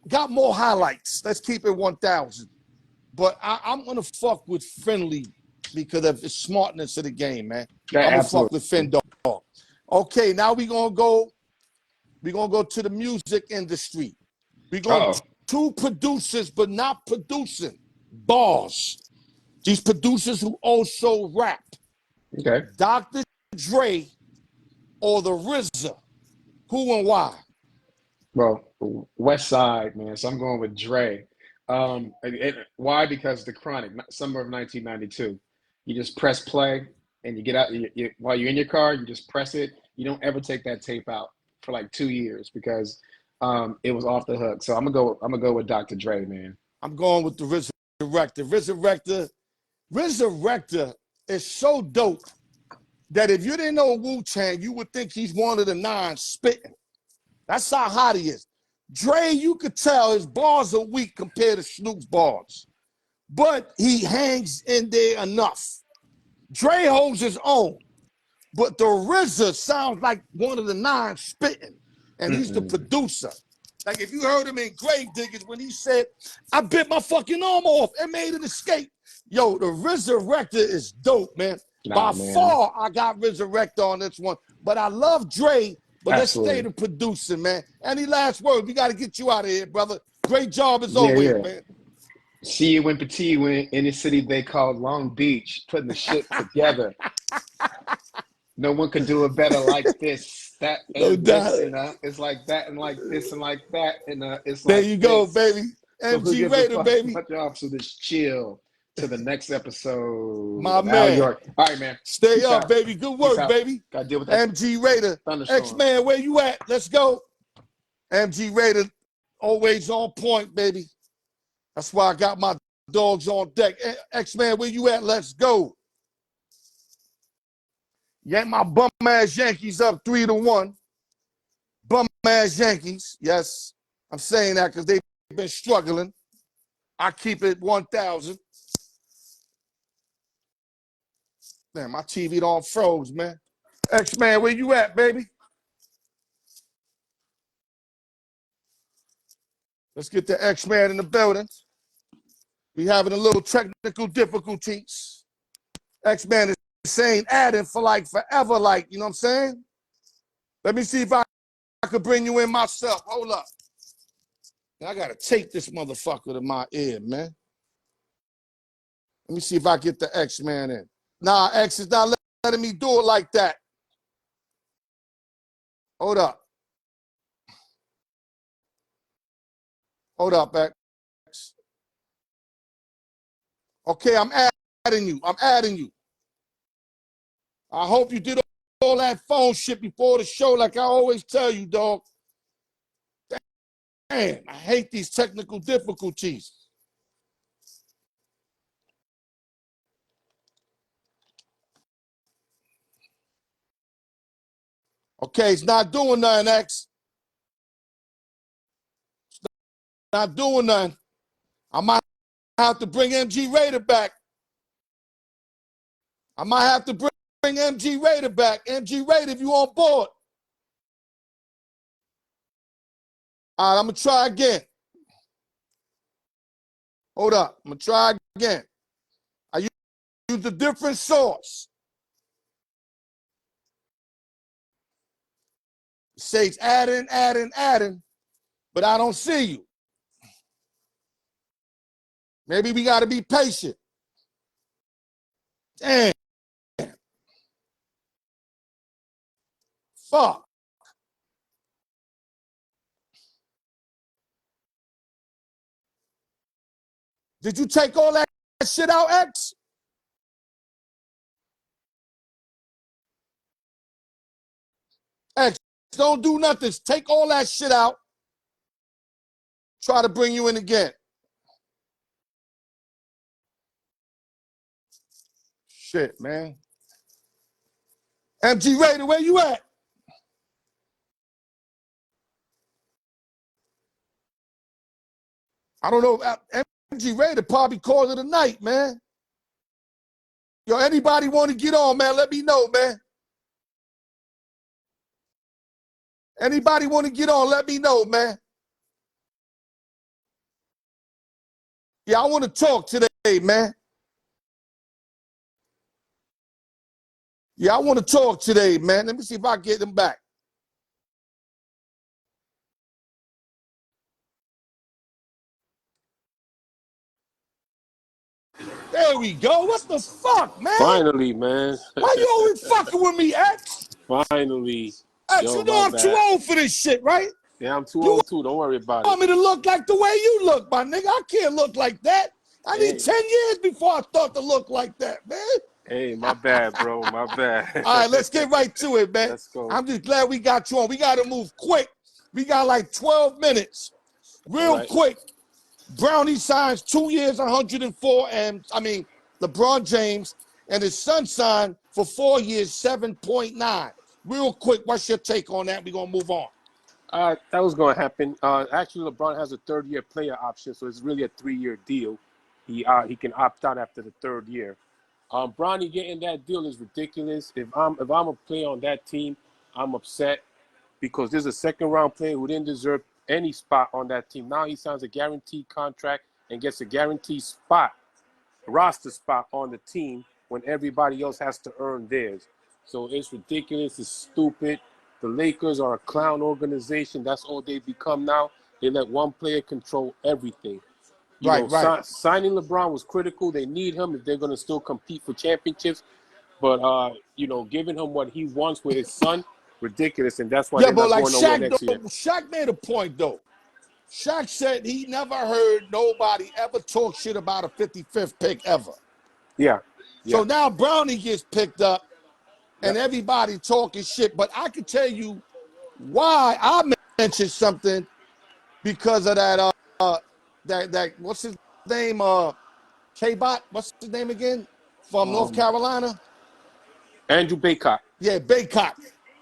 S3: got more highlights. Let's keep it 1,000. But I'm going to fuck with Finley because of the smartness of the game, man.
S2: Yeah,
S3: I'm going to
S2: absolutely.
S3: fuck with Findog. Okay, now we're going to go to the music industry. We're going two producers, but not producing. Bars. These producers who also rap.
S2: Okay.
S3: Dr. Dre or the RZA. Who and why?
S2: Well, West Side, man. So I'm going with Dre. Why? Because the Chronic, summer of 1992. You just press play and you get out. While you're in your car, you just press it. You don't ever take that tape out for like 2 years because it was off the hook. So I'm gonna go with Dr. Dre, man.
S3: I'm going with the Resurrector. Resurrector is so dope that if you didn't know Wu-Tang, you would think he's one of the 9 spitting. That's how hot he is. Dre, you could tell his bars are weak compared to Snoop's bars, but he hangs in there enough. Dre holds his own, but the RZA sounds like one of the 9 spitting, and he's the producer. Like if you heard him in Gravediggers when he said, "I bit my fucking arm off and made an escape." Yo, the Resurrector is dope, man. By far, I got Resurrector on this one, but I love Dre. But
S2: Absolutely.
S3: Let's stay to producing, man. Any last words? We got to get you out of here, brother. Great job as always, man.
S2: See you when Petit went in the city they called Long Beach, putting the shit together. No one could do it better like this, that, and this, and it's like that, and like this, and like that, and it's like
S3: there you go, baby. MG Raider, baby.
S2: Much off, so just chill to the next episode.
S3: My man.
S2: All right, man.
S3: Stay
S2: Peace
S3: up,
S2: out.
S3: baby. Good work, baby.
S2: Gotta deal with that.
S3: MG Raider.
S2: Thunderstorm.
S3: X-Man, where you at? Let's go. MG Raider, always on point, baby. That's why I got my dogs on deck. X-Man, where you at? Let's go. Yank my bum-ass Yankees up 3-1. Bum-ass Yankees. Yes, I'm saying that because they've been struggling. I keep it 1,000. Damn, my TV don't froze, man. X-Man, where you at, baby? Let's get the X-Man in the building. We having a little technical difficulties. X-Man is saying adding for like forever, like, you know what I'm saying? Let me see if I could bring you in myself. Hold up. I gotta take this motherfucker to my ear, man. Let me see if I get the X-Man in. Nah, X is not letting me do it like that. Hold up. Hold up, X. Okay, I'm adding you. I'm adding you. I hope you did all that phone shit before the show like I always tell you, dog. Damn, I hate these technical difficulties. Okay, it's not doing nothing, X. It's not doing nothing. I might have to bring MG Raider back. I might have to bring MG Raider back. MG Raider, if you on board. All right, I'm going to try again. Hold up. I'm going to try again. I used a different source. It says adding, but I don't see you. Maybe we got to be patient. Damn. Fuck. Did you take all that shit out, X? X, don't do nothing. Take all that shit out. Try to bring you in again. Shit, man. MG Raider, where you at? I don't know. MG Raider probably called it a night, man. Yo, anybody want to get on, man? Let me know, man. Anybody want to get on? Let me know, man. Yeah, I want to talk today, man. Yeah, I want to talk today, man. Let me see if I can get them back. There we go. What the fuck, man?
S4: Finally, man.
S3: Why you always fucking with me, X?
S4: Finally.
S3: X,
S4: Yo,
S3: you know I'm too old for this shit, right?
S4: Yeah, I'm too old too. Don't worry about
S3: You want
S4: it.
S3: me to look like the way you look, my nigga? I can't look like that. I need 10 years before I start to look like that, man.
S4: Hey, my bad, bro. My bad.
S3: All right, let's get right to it, man.
S4: Let's go.
S3: I'm just glad we got you on. We got to move quick. We got like 12 minutes. Real quick. Brownie signs 2 years, 104, and LeBron James and his son signed for 4 years, 7.9. Real quick, what's your take on that? We're going to move on.
S4: That was going to happen. Actually, LeBron has a third-year player option, so it's really a 3-year deal. He can opt out after the third year. Bronny getting that deal is ridiculous. If I'm a player on that team, I'm upset because there's a second-round player who didn't deserve any spot on that team. Now he signs a guaranteed contract and gets a guaranteed spot, roster spot on the team when everybody else has to earn theirs. So it's ridiculous. It's stupid. The Lakers are a clown organization. That's all they've become now. They let one player control everything. Signing LeBron was critical. They need him if they're going to still compete for championships. But, giving him what he wants with his son, ridiculous. And that's why they're not going nowhere next year.
S3: Shaq made a point, though. Shaq said he never heard nobody ever talk shit about a 55th pick ever.
S4: Yeah.
S3: So now Brownie gets picked up and everybody talking shit. But I can tell you why I mentioned something because of that, that what's his name? K-Bot, what's his name again? From North Carolina?
S4: Andrew Baycott.
S3: Yeah, Baycott.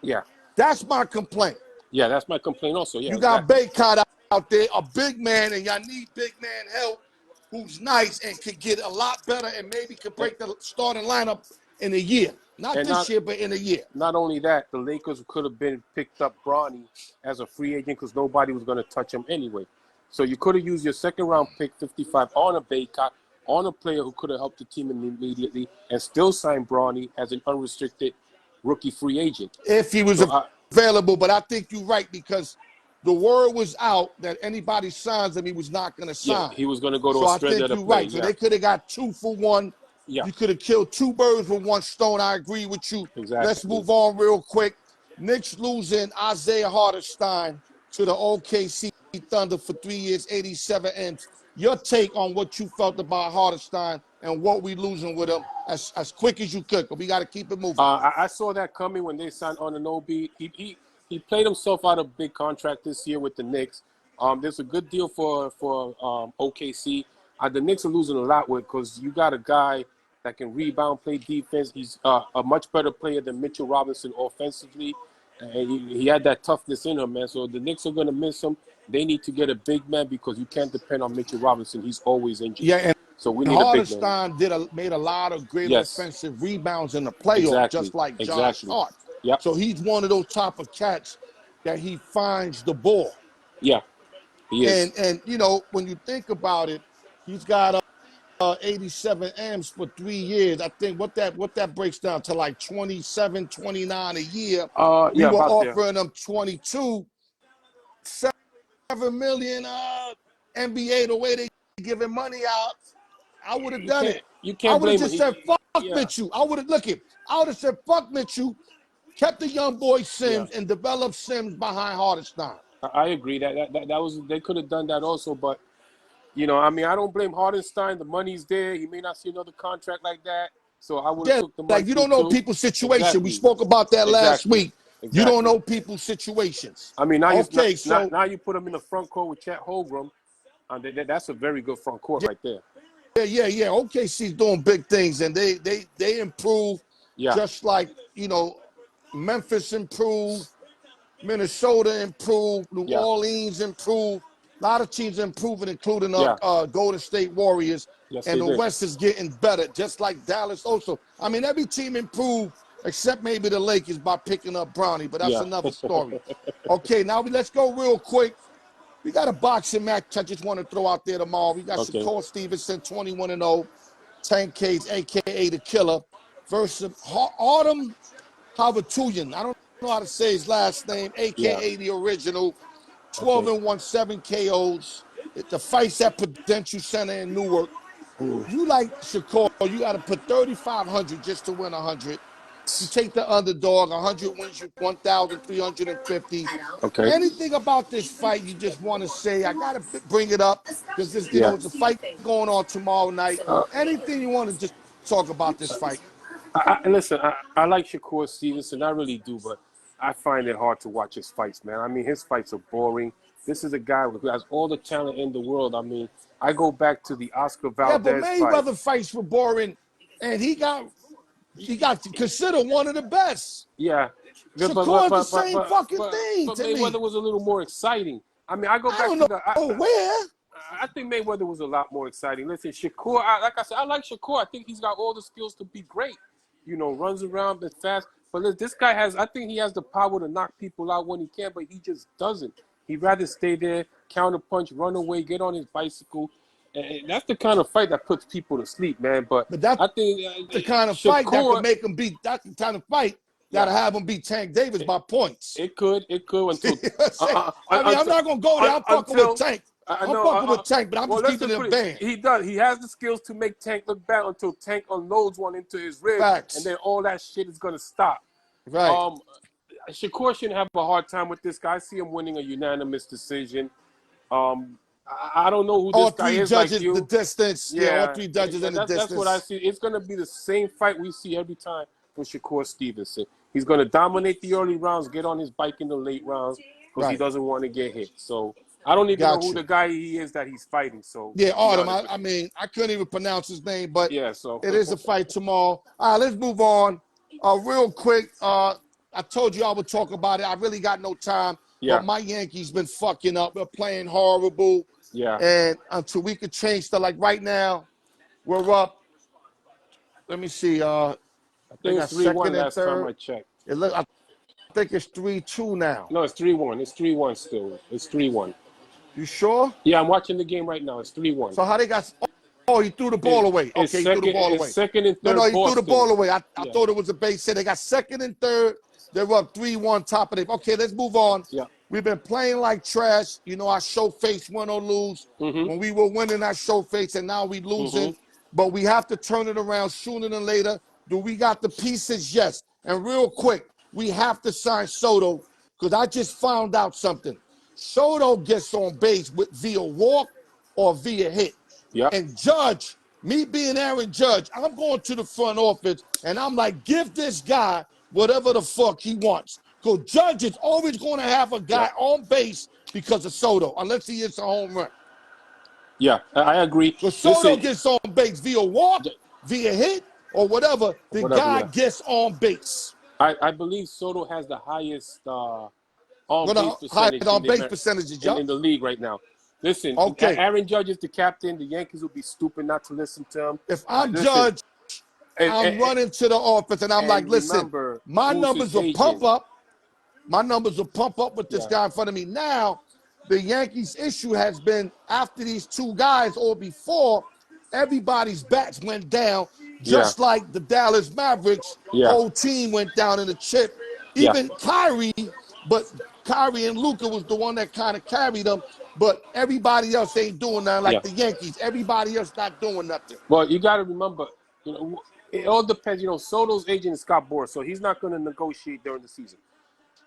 S4: Yeah.
S3: That's my complaint.
S4: Yeah, that's my complaint also. Yeah,
S3: you got Baycott out there, a big man, and y'all need big man help who's nice and could get a lot better and maybe could break the starting lineup in a year. Not this year, but in a year.
S4: Not only that, the Lakers could have been picked up Bronny as a free agent because nobody was going to touch him anyway. So you could have used your second-round pick, 55, on a Baycott, on a player who could have helped the team immediately, and still sign Bronny as an unrestricted rookie free agent.
S3: If he was available, but I think you're right because the word was out that anybody signs him, he was not going to sign.
S4: Yeah, he was going to go to Australia to play.
S3: Right. So they could have got 2 for 1.
S4: Yeah.
S3: You could have killed 2 birds with 1 stone. I agree with you.
S4: Exactly.
S3: Let's move on real quick. Knicks losing Isaiah Hartenstein to the OKC Thunder for 3 years, 87 M's. Your take on what you felt about Hartenstein and what we losing with him as quick as you could, because we got to keep it moving.
S4: I saw that coming when they signed Anunoby. He played himself out of a big contract this year with the Knicks. There's a good deal for OKC. The Knicks are losing a lot with because you got a guy that can rebound, play defense. He's a much better player than Mitchell Robinson offensively. And he had that toughness in him, man. So the Knicks are going to miss him. They need to get a big man because you can't depend on Mitchell Robinson. He's always injured.
S3: Yeah, and
S4: so we need a big man.
S3: Hartenstein made a lot of great offensive rebounds in the playoffs,
S4: Exactly.
S3: just like Josh Hart.
S4: Yep.
S3: So he's one of those type of cats that he finds the ball.
S4: Yeah, he is.
S3: And you know, when you think about it, he's got 87 M's for 3 years. I think what that breaks down to like 27, 29 a year. We were offering them 22, 7 million NBA the way they giving money out. I would have done it.
S4: You can't
S3: I would
S4: blame
S3: have just
S4: him.
S3: said fuck Mitchell. I would have said fuck Mitchell, kept the young boy Sims and developed Sims behind Hartenstein.
S4: I agree that was they could have done that also, but you know, I mean, I don't blame Hartenstein. The money's there. He may not see another contract like that, so I would have took the money.
S3: Like you don't know people's situation.
S4: Exactly.
S3: We spoke about that last week.
S4: Exactly.
S3: You don't know people's situations.
S4: I mean, now you put him in the front court with Chet Holmgren. That's a very good front court right there.
S3: Yeah. OKC's doing big things, and they improve. Just like, you know, Memphis improved, Minnesota improved, New Orleans improved. A lot of teams improving, including Golden State Warriors.
S4: Yes,
S3: and the West is getting better, just like Dallas also. I mean, every team improved except maybe the Lakers by picking up Bronny, but that's another story. Okay, now let's go real quick. We got a boxing match I just want to throw out there tomorrow. We got Shakur Stevenson, 21-0, Tank Cage, a.k.a. The Killer, versus Autumn Havatuyan. I don't know how to say his last name, a.k.a. The Original, 12-1, 7 KOs. The fight's at Prudential Center in Newark. You like Shakur, you got to put 3,500 just to win 100. You take the underdog, 100 wins you 1,350.
S4: Okay.
S3: Anything about this fight you just want to say? I got to bring it up because this, you know, it's a fight going on tomorrow night. Anything you want to just talk about this fight?
S4: Listen, I like Shakur Stevenson. I really do, but I find it hard to watch his fights, man. I mean, his fights are boring. This is a guy who has all the talent in the world. I mean, I go back to the Oscar Valdez
S3: fight. Yeah, but Mayweather fights were boring, and he got considered one of the best.
S4: Yeah.
S3: Shakur's the same fucking thing
S4: but
S3: to
S4: Mayweather
S3: me.
S4: was a little more exciting. I mean, I go back
S3: I don't
S4: to
S3: know where.
S4: I think Mayweather was a lot more exciting. Listen, Shakur, like I said, I like Shakur. I think he's got all the skills to be great. You know, runs around, but fast. But this guy I think he has the power to knock people out when he can, but he just doesn't. He'd rather stay there, counter punch, run away, get on his bicycle. And that's the kind of fight that puts people to sleep, man. But
S3: that's
S4: I think
S3: the kind of
S4: Shakur,
S3: fight that could make him beat. That's the kind of fight that'll have him beat Tank Davis by points.
S4: It could. Until
S3: I mean, I'm not gonna go there. I'm fucking with Tank. I'm fucking with Tank, but I'm just keeping it in band.
S4: He does. He has the skills to make Tank look bad until Tank unloads one into his rib, and then all that shit is gonna stop.
S3: Right.
S4: Shakur shouldn't have a hard time with this guy. I see him winning a unanimous decision. I don't know who this guy is like you.
S3: The distance. Yeah, all three judges in the distance.
S4: That's what I see. It's going to be the same fight we see every time for Shakur Stevenson. He's going to dominate the early rounds, get on his bike in the late rounds because he doesn't want to get hit. So I don't even know who the guy he is that he's fighting. So
S3: yeah, Autumn. I mean, I couldn't even pronounce his name, but
S4: so
S3: it is a fight tomorrow. All right, let's move on. Real quick, I told you I would talk about it. I really got no time.
S4: Yeah.
S3: But my Yankees been fucking up. They're playing horrible.
S4: Yeah.
S3: And until we could change stuff, like right now, we're up. Let me see. I
S4: think it's 3-1 last time I checked.
S3: I think it's 3-2 now.
S4: No, it's 3-1. It's 3-1 still. It's 3-1.
S3: You sure?
S4: Yeah, I'm watching the game right now. It's 3-1.
S3: So how they got? Oh, he threw the ball away. Okay, he threw the ball away.
S4: Second and third.
S3: No, he threw the ball away. I thought it was a base hit. They got second and third. They're up 3-1 top of it. Okay, let's move on.
S4: Yeah.
S3: We've been playing like trash. You know, our show face win or lose. When we were winning our show face, and now we losing. But we have to turn it around sooner than later. Do we got the pieces? Yes. And real quick, we have to sign Soto because I just found out something. Soto gets on base via walk or via hit.
S4: Yep.
S3: And Judge, me being Aaron Judge, I'm going to the front office and I'm like, give this guy whatever the fuck he wants. Because Judge is always going to have a guy on base because of Soto, unless he hits a home run.
S4: Yeah, I agree.
S3: So Soto gets on base via walk, via hit, or whatever, the guy gets on base.
S4: I believe Soto has the highest on-base percentage in the league right now. Listen, Aaron Judge is the captain. The Yankees would be stupid not to listen to him.
S3: If I'm Judge, I'm running to the office and I'm like, listen, my numbers will pump up. My numbers will pump up with this guy in front of me. Now, the Yankees' issue has been after these two guys or before, everybody's bats went down, just like the Dallas Mavericks' whole team went down in the chip. Even Kyrie, but Kyrie and Luka was the one that kind of carried them. But everybody else ain't doing nothing like the Yankees. Everybody else not doing nothing.
S4: Well, you got to remember, it all depends. Soto's agent is Scott Boras, so he's not going to negotiate during the season.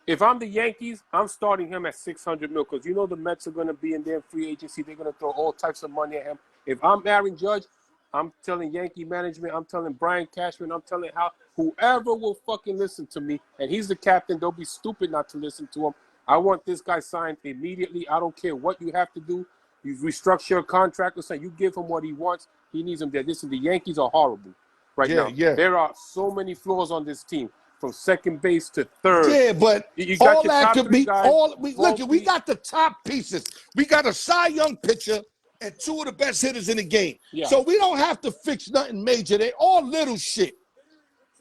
S4: If I'm the Yankees, I'm starting him at $600 million because the Mets are going to be in their free agency. They're going to throw all types of money at him. If I'm Aaron Judge, I'm telling Yankee management, I'm telling Brian Cashman, I'm telling whoever will fucking listen to me, and he's the captain, they'll be stupid not to listen to him. I want this guy signed immediately. I don't care what you have to do. You restructure a contract or something. You give him what he wants. He needs him there. Listen, the Yankees are horrible right now. Yeah. There are so many flaws on this team. From second base to third.
S3: Yeah, but
S4: you got
S3: all
S4: your
S3: that
S4: top
S3: could
S4: three
S3: be
S4: guys,
S3: all. We got the top pieces. We got a Cy Young pitcher and two of the best hitters in the game. Yeah. So we don't have to fix nothing major. They all little shit.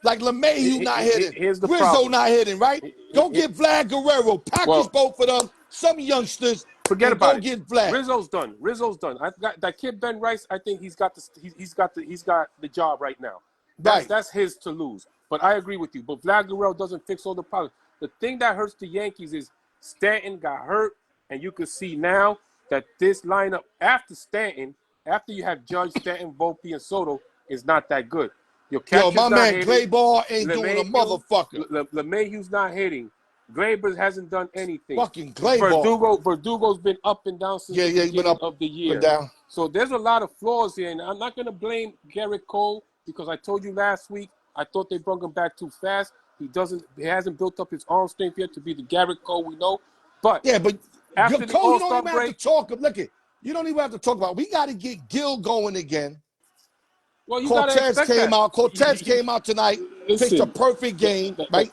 S3: Like LeMahieu not hitting,
S4: here's the
S3: Rizzo
S4: problem.
S3: not hitting, right? Go get Vlad Guerrero. Package both of them. Some youngsters.
S4: Forget about it.
S3: Get Vlad.
S4: Rizzo's done. I got that kid Ben Rice. I think he's got the job right now. That's his to lose. But I agree with you. But Vlad Guerrero doesn't fix all the problems. The thing that hurts the Yankees is Stanton got hurt, and you can see now that this lineup after Stanton, after you have Judge, Stanton, Volpe, and Soto, is not that good. Your catcher's
S3: my
S4: not
S3: man
S4: hitting.
S3: Gleyber ain't doing a motherfucker.
S4: LeMahieu's not hitting. Gleyber hasn't done anything.
S3: Fucking Gleyber.
S4: Verdugo's been up and down since the beginning of the year. So there's a lot of flaws here, and I'm not going to blame Garrett Cole because I told you last week I thought they brought him back too fast. He hasn't built up his arm strength yet to be the Garrett Cole we know. But after the All-Star break,
S3: you don't even have to talk about. We got to get Gil going again.
S4: Well,
S3: Cortez came out tonight. Pitched a perfect game, right?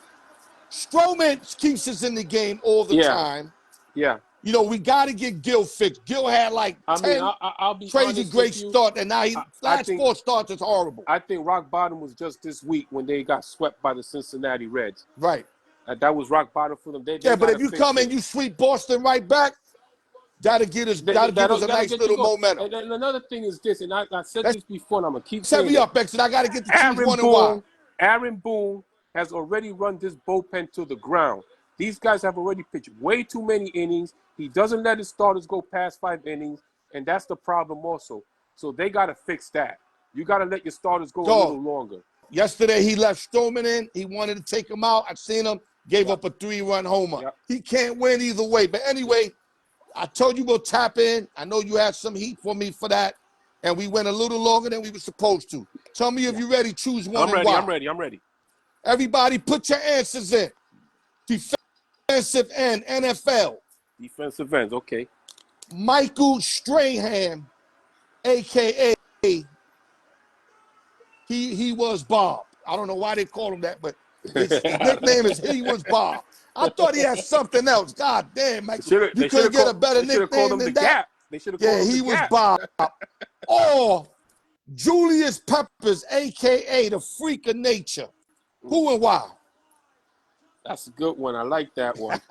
S3: Stroman keeps us in the game all the time.
S4: Yeah.
S3: We got to get Gil fixed. Gil had like 10
S4: I'll be
S3: crazy great starts, and now last 4 starts is horrible.
S4: I think rock bottom was just this week when they got swept by the Cincinnati Reds.
S3: Right.
S4: That was rock bottom for them. They
S3: but if you come and you sweep Boston right back, that'll give us a nice little momentum.
S4: And another thing is this, and I said this before, and I'm going to keep saying it.
S3: Set me up, X, and I got to get the choose one and why.
S4: Aaron Boone has already run this bullpen to the ground. These guys have already pitched way too many innings. He doesn't let his starters go past 5 innings, and that's the problem also. So they got to fix that. You got to let your starters go a little longer.
S3: Yesterday, he left Stroman in. He wanted to take him out. I seen him. Gave up a 3-run homer. Yep. He can't win either way. But anyway, I told you we'll tap in. I know you had some heat for me for that. And we went a little longer than we were supposed to. Tell me if you're ready. Choose one and why.
S4: I'm ready.
S3: Everybody put your answers in. Defensive end, NFL.
S4: Defensive ends, okay.
S3: Michael Strahan, a.k.a. He was Bob. I don't know why they call him that, but his nickname is He Was Bob. I thought he had something else. God damn, Mike. You couldn't get a better nickname than that.
S4: They should have called him
S3: He Was Bob. Or Julius Peppers, a.k.a. the Freak of Nature. Who and why?
S4: That's a good one. I like that one.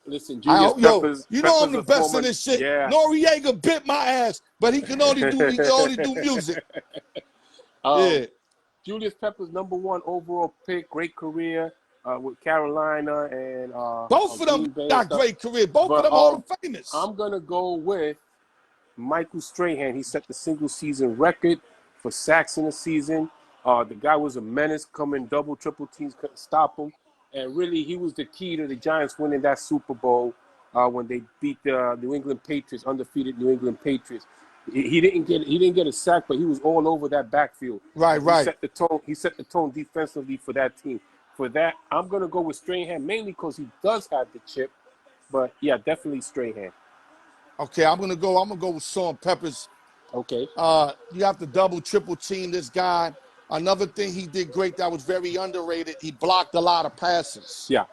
S4: Listen, Julius Peppers.
S3: I'm the best in this shit. Yeah. Noriega bit my ass, but he can only do music.
S4: Julius Peppers, #1 overall pick, great career with Carolina and
S3: both of them got great career. Both of them Hall of Famous.
S4: I'm gonna go with Michael Strahan. He set the single season record for sacks in the season. The guy was a menace, coming double, triple teams, couldn't stop him. And really, he was the key to the Giants winning that Super Bowl when they beat the New England Patriots, undefeated New England Patriots. He didn't get a sack, but he was all over that backfield.
S3: Right.
S4: He set the tone. He set the tone defensively for that team. For that, I'm gonna go with Strahan mainly because he does have the chip. But yeah, definitely Strahan.
S3: Okay, I'm gonna go with Sean Peppers.
S4: Okay.
S3: You have to double, triple team this guy. Another thing he did great that was very underrated, he blocked a lot of passes.
S4: Yeah.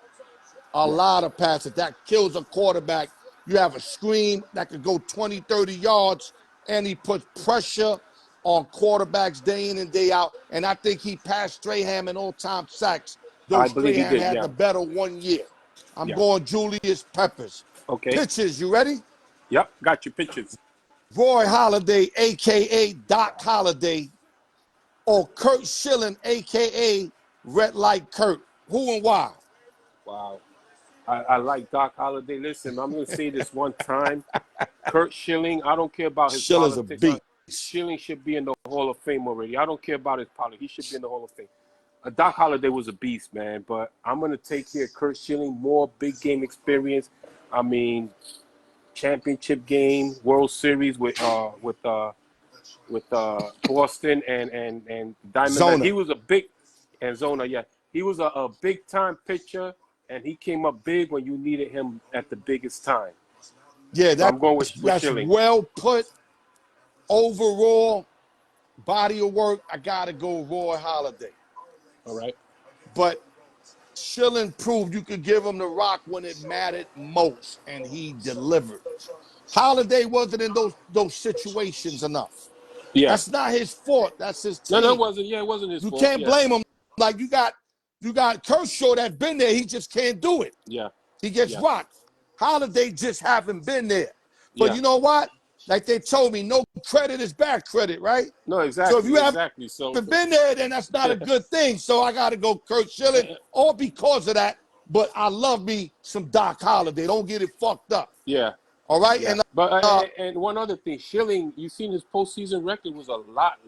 S3: A lot of passes. That kills a quarterback. You have a screen that could go 20, 30 yards, and he puts pressure on quarterbacks day in and day out. And I think he passed Strahan in all-time sacks, though
S4: I believe he
S3: Strahan
S4: did,
S3: had
S4: yeah.
S3: the better 1 year. I'm going Julius Peppers.
S4: Okay.
S3: Pitches, you ready?
S4: Yep, got your pitches.
S3: Roy Halladay, a.k.a. Doc Holliday, or Kurt Schilling, a.k.a. Red Light Kurt. Who and why?
S4: Wow. I like Doc Holliday. Listen, I'm going to say this one time. Kurt Schilling, I don't care about his
S3: Schilling's
S4: politics.
S3: a beast.
S4: Schilling should be in the Hall of Fame already. I don't care about his politics. He should be in the Hall of Fame. Doc Holliday was a beast, man. But I'm going to take here Kurt Schilling, more big game experience. I mean, championship game, World Series with Boston and Diamondbacks.
S3: Zona.
S4: He was a big and Zona, yeah. He was a big time pitcher, and he came up big when you needed him at the biggest time.
S3: Yeah,
S4: So I'm going with
S3: that's
S4: Schilling.
S3: well put. Overall body of work, I gotta go Roy Halladay.
S4: All right.
S3: But Schilling proved you could give him the rock when it mattered most, and he delivered. Halladay wasn't in those situations enough.
S4: Yeah.
S3: That's not his fault. That's his team.
S4: No, it wasn't. Yeah, it wasn't his
S3: You
S4: fault.
S3: can't blame him. Like you got Kershaw that's been there. He just can't do it.
S4: Yeah.
S3: He gets rocked. Halladay just haven't been there. But you know what? Like they told me, no credit is bad credit, right?
S4: No, exactly.
S3: So if you haven't been there, then that's not a good thing. So I got to go Kurt Schilling, all because of that. But I love me some Doc Holliday. Don't get it fucked up.
S4: Yeah.
S3: All right?
S4: Yeah.
S3: And
S4: and one other thing, Schilling, you seen his postseason record was a lot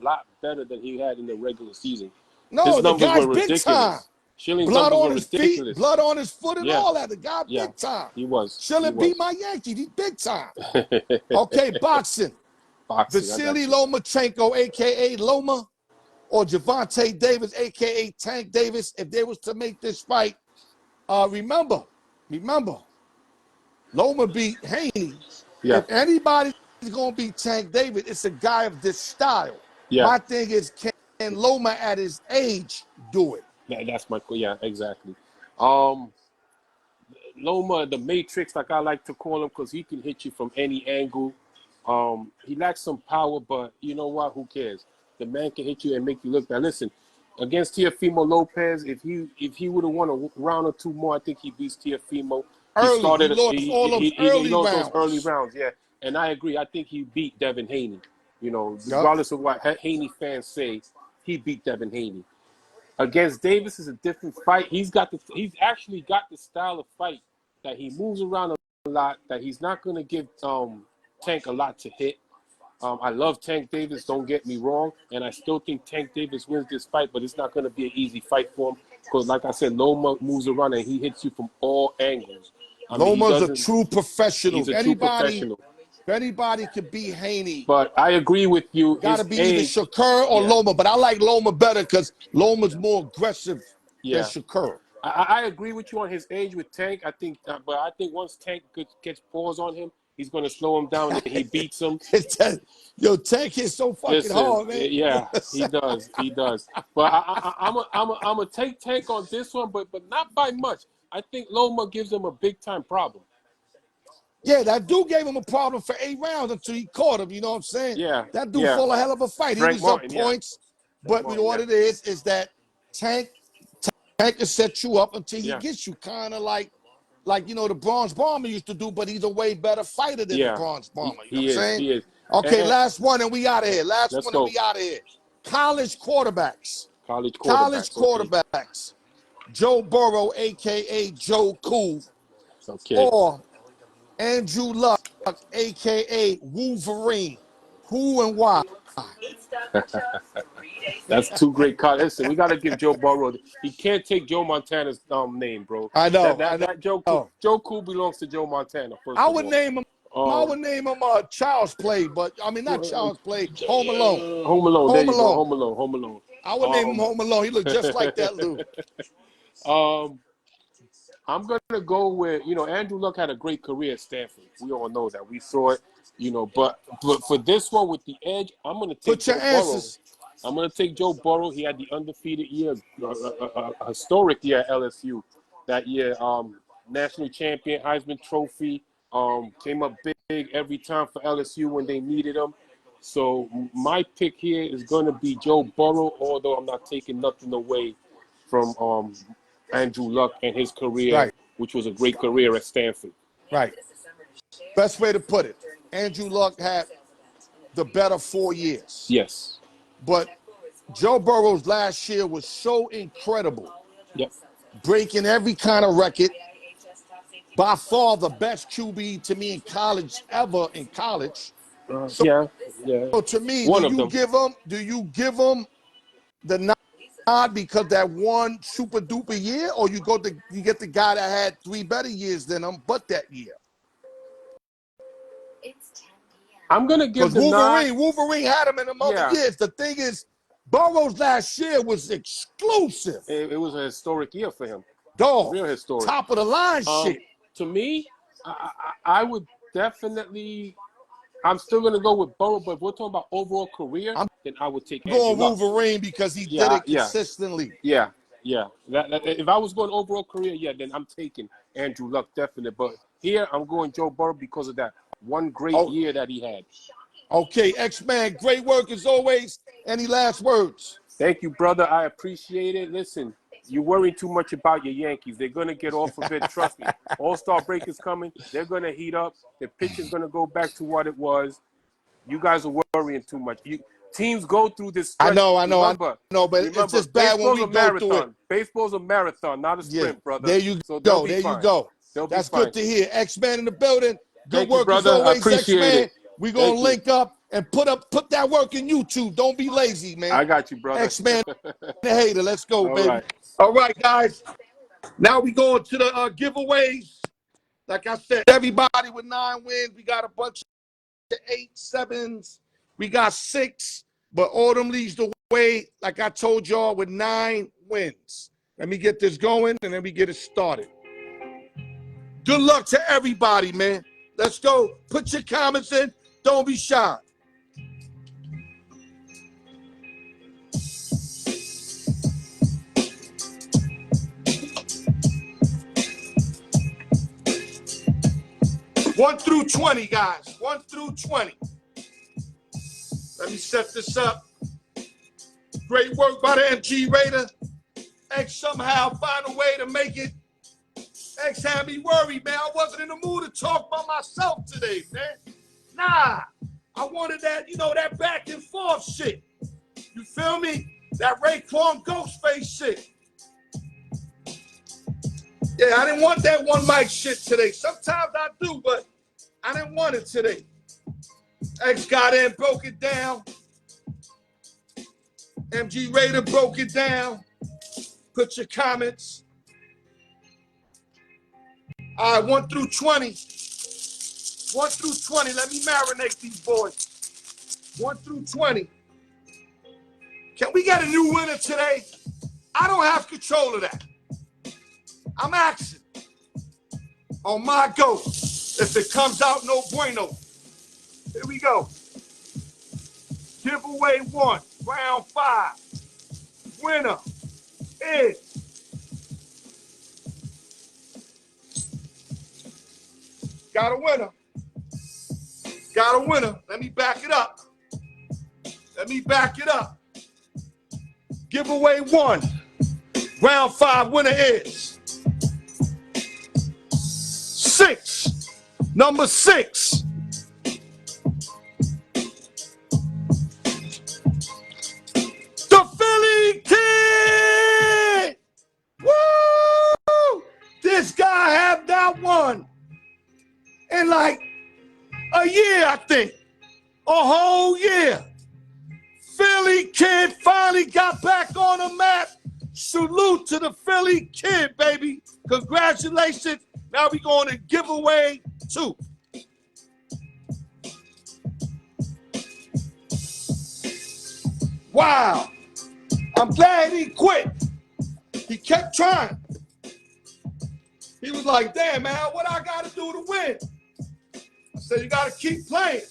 S4: better than he had in the regular season.
S3: No,
S4: his
S3: the
S4: numbers
S3: guy's
S4: were
S3: big
S4: ridiculous.
S3: time.
S4: Schilling's
S3: Blood
S4: numbers
S3: on
S4: were
S3: his
S4: ridiculous.
S3: feet, blood on his foot, and all that. The guy big time.
S4: He was.
S3: Schilling beat my Yankees. He's big time. Okay, boxing. Vasily Lomachenko, a.k.a. Loma, or Javante Davis, a.k.a. Tank Davis, if they was to make this fight, remember, Loma beat Haney.
S4: Yeah.
S3: If anybody's going to beat Tank Davis, it's a guy of this style.
S4: Yeah.
S3: My thing is, can Loma at his age do it?
S4: That's my, yeah, exactly. Loma, the Matrix, like I like to call him, because he can hit you from any angle. He lacks some power, but you know what? Who cares? The man can hit you and make you look bad. Listen, against Teofimo Lopez, if he would have won a round or two more, I think he beats Teofimo.
S3: He lost
S4: those early rounds, yeah. And I agree. I think he beat Devin Haney. You know, regardless of what Haney fans say, he beat Devin Haney. Against Davis is a different fight. He's actually got the style of fight that he moves around a lot, that he's not going to give Tank a lot to hit. I love Tank Davis, don't get me wrong, and I still think Tank Davis wins this fight, but it's not going to be an easy fight for him because, like I said, Loma moves around and he hits you from all angles.
S3: Loma's a true professional.
S4: He's a true professional.
S3: If anybody could beat Haney,
S4: but I agree with you.
S3: Got to be either Shakur or Loma, but I like Loma better because Loma's more aggressive than Shakur.
S4: I agree with you on his age with Tank. I think, but I think once Tank gets paws on him, he's going to slow him down and he beats him.
S3: Tank is so fucking hard, man.
S4: Yeah, he does. He does. But I'm a take Tank on this one, but not by much. I think Loma gives him a big time problem.
S3: Yeah, that dude gave him a problem for 8 rounds until he caught him. You know what I'm saying?
S4: Yeah.
S3: That dude fought a hell of a fight.
S4: Frank
S3: he was
S4: Martin,
S3: up points. But what it is that Tank can set you up until he gets you, kind of like you know the Bronze Bomber used to do, but he's a way better fighter than the Bronze Bomber. You know what I'm saying?
S4: He is.
S3: Okay, last one and we out of here. College quarterbacks.
S4: College
S3: quarterbacks. Joe Burrow, a.k.a. Joe Cool.
S4: Okay.
S3: Or Andrew Luck, a.k.a. Wolverine. Who and why?
S4: That's two great cards. Listen, we got to give Joe Burrow. He can't take Joe Montana's name, bro.
S3: I know.
S4: That Joe Cool belongs to Joe Montana. First
S3: I
S4: of
S3: would
S4: all,
S3: name him. I would name him Child's Play, but I mean not Child's Play. Home Alone.
S4: Home Alone. There you go.
S3: Alone.
S4: Home Alone.
S3: I would name him Home Alone. He looked just like that, Lou.
S4: I'm gonna go with Andrew Luck had a great career at Stanford. We all know that. We saw it. But for this one with the edge, I'm gonna take
S3: Put your
S4: Joe Burrow.
S3: answers.
S4: I'm gonna take Joe Burrow. He had the undefeated year, a historic year at LSU. That year, national champion, Heisman Trophy. Came up big every time for LSU when they needed him. So my pick here is going to be Joe Burrow, although I'm not taking nothing away from Andrew Luck and his career,
S3: Right.
S4: which was a great career at Stanford.
S3: Right. Best way to put it. Andrew Luck had the better 4 years.
S4: Yes.
S3: But Joe Burrow's last year was so incredible.
S4: Yep.
S3: Breaking every kind of record. By far the best QB to me in college ever in college.
S4: Yeah.
S3: So to me,
S4: One
S3: do
S4: of
S3: you
S4: them.
S3: give him the nod because that one super duper year, or you get the guy that had 3 better years than him, but that year?
S4: I'm gonna give the
S3: Wolverine had him in the other years. The thing is, Burrow's last year was exclusive.
S4: It was a historic year for him.
S3: Dog,
S4: real historic.
S3: Top of the line shit.
S4: To me, I would definitely. I'm still gonna go with Burrow, but if we're talking about overall career, then I would take Andrew Luck.
S3: Wolverine because he did it consistently.
S4: Yeah. If I was going overall career, then I'm taking Andrew Luck definitely. But here I'm going Joe Burrow because of that one great year that he had.
S3: Okay, X-Man, great work as always. Any last words?
S4: Thank you, brother. I appreciate it. Listen, you worry too much about your Yankees. They're going to get off of it. Trust me. All-Star break is coming. They're going to heat up. The pitch is going to go back to what it was. You guys are worrying too much. Teams go through this stretch.
S3: I know,
S4: but
S3: it's just bad when we go through it.
S4: Baseball's a marathon, not a sprint, brother.
S3: There you go. There you go. That's good to hear. X-Man in the building. Good work as always, X-Man. We're going to link up and put that work in YouTube. Don't be lazy, man.
S4: I got you, brother.
S3: X-Man the hater. Let's go, baby.
S4: Right.
S3: All right, guys. Now we going to the giveaways. Like I said, everybody with 9 wins. We got a bunch of 8, 7s. We got 6, but Autumn leads the way, like I told y'all, with 9 wins. Let me get this going, and then we get it started. Good luck to everybody, man. Let's go. Put your comments in. Don't be shy. One through 20, guys. 1 through 20. Let me set this up. Great work by the MG Raider. X somehow find a way to make it. X had me worried, man. I wasn't in the mood to talk by myself today, man. Nah. I wanted that, that back and forth shit. You feel me? That Raekwon Ghostface shit. Yeah, I didn't want that one mic shit today. Sometimes I do, but I didn't want it today. X got in, broke it down. MG Raider broke it down. Put your comments. All right, 1 through 20. 1 through 20. Let me marinate these boys. 1 through 20. Can we get a new winner today? I don't have control of that. I'm asking. On my go. If it comes out, no bueno. Here we go. Giveaway 1, round 5. Winner is got a winner. Got a winner. Let me back it up. Giveaway 1, round 5. Winner is 6. Number 6. The Philly Kid! Woo! This guy have that one in like a year, I think. A whole year. Philly Kid finally got back on the map. Salute to the Philly Kid, baby. Congratulations. Now we're going to give away 2. Wow. I'm glad he quit. He kept trying. He was like, damn, man, what I got to do to win? I said, you got to keep playing.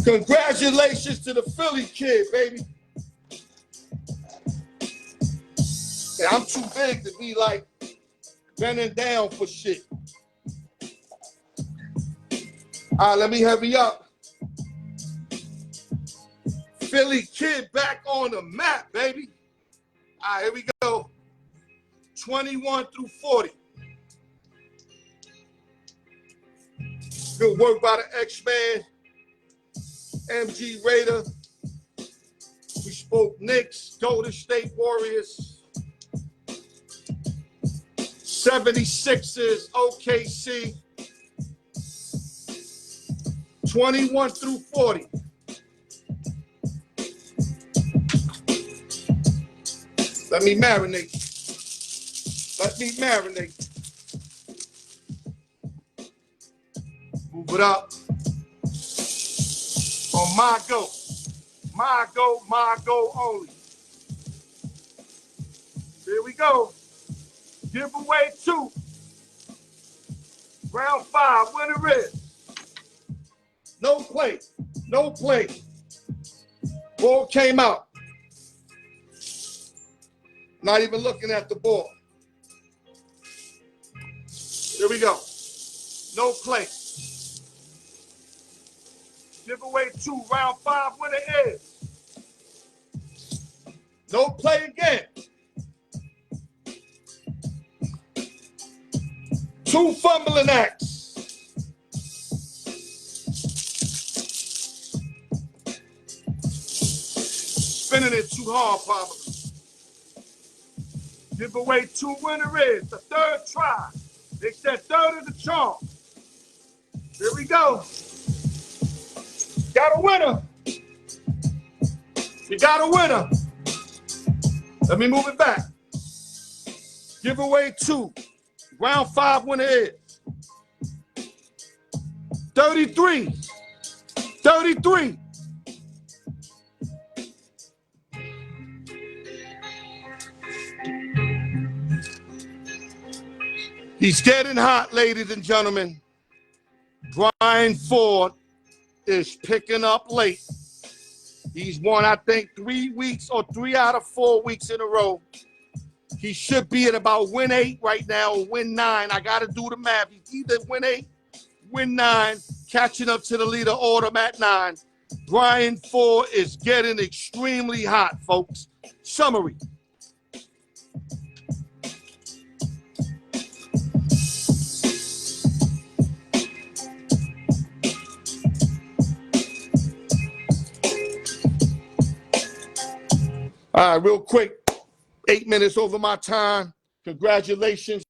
S3: Congratulations to the Philly Kid, baby. Yeah, I'm too big to be like bending down for shit. All right, let me hurry up. Philly Kid back on the map, baby. All right, here we go. 21 through 40. Good work by the X-Man. MG Raider. We spoke Knicks, Golden State Warriors. 76ers, OKC. 21 through 40. Let me marinate. Let me marinate. Move it up. On my go. My go only. Here we go. Giveaway 2. Round 5, winner is. No play. No play. Ball came out. Not even looking at the ball. Here we go. No play. Giveaway 2, round 5, winner is. No play again. 2 fumbling acts. Spinning it too hard, probably. Giveaway 2, winner is. The 3rd try. They said 3rd is the charm. Here we go. Got a winner. You got a winner. Let me move it back. Giveaway 2. Round 5 winner is 33. 33. He's getting hot, ladies and gentlemen. Brian Ford is picking up late. He's won, I think, 3 weeks or 3 out of 4 weeks in a row. He should be at about win 8 right now or win 9. I got to do the math. He's either win 8, win 9, catching up to the leader Autumn at 9. Brian Ford is getting extremely hot, folks. Summary. All right, real quick, 8 minutes over my time. Congratulations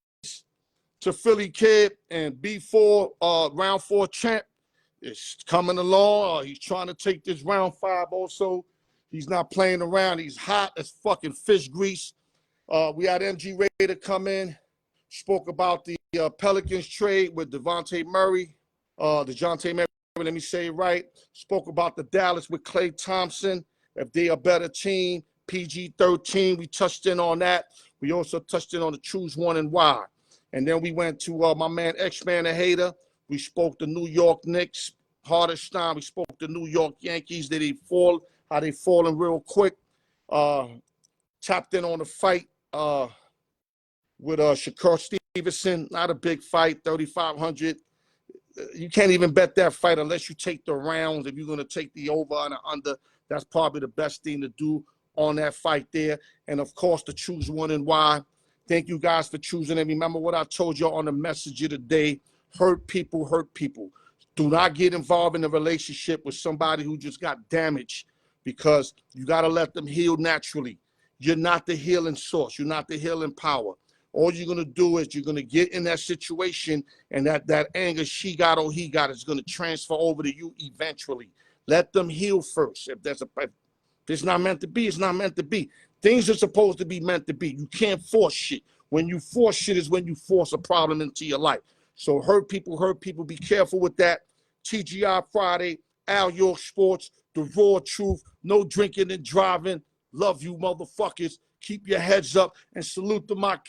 S3: to Philly Kid and B4, round 4 champ is coming along. He's trying to take this round 5 also. He's not playing around. He's hot as fucking fish grease. We had MG Raider come in, spoke about the Pelicans trade with DeJounte Murray. Let me say it right. Spoke about the Dallas with Klay Thompson, if they a better team. PG13, we touched in on that. We also touched in on the choose one and why. And then we went to my man X-Man the Hater. We spoke the New York Knicks, hardest time. We spoke the New York Yankees, how they falling real quick. Tapped in on the fight with Shakur Stevenson. Not a big fight, 3,500. You can't even bet that fight unless you take the rounds. If you're going to take the over and the under, that's probably the best thing to do on that fight there. And of course, the choose one and why. Thank you guys for choosing it. Remember what I told you on the message of the day. Hurt people, hurt people. Do not get involved in a relationship with somebody who just got damaged, because you got to let them heal naturally. You're not the healing source. You're not the healing power. All you're going to do is you're going to get in that situation, and that anger she got or he got is going to transfer over to you eventually. Let them heal first. If it's not meant to be, it's not meant to be. Things are supposed to be meant to be. You can't force shit. When you force shit is when you force a problem into your life. So hurt people. Be careful with that. TGI Friday, Al York Sports, the raw truth, no drinking and driving. Love you, motherfuckers. Keep your heads up and salute to my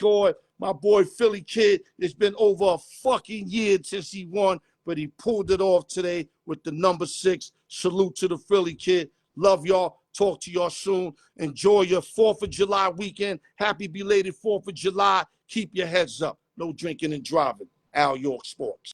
S3: boy Philly Kid. It's been over a fucking year since he won, but he pulled it off today with the number 6. Salute to the Philly Kid. Love y'all. Talk to y'all soon. Enjoy your 4th of July weekend. Happy belated 4th of July. Keep your heads up. No drinking and driving. Al York Sports.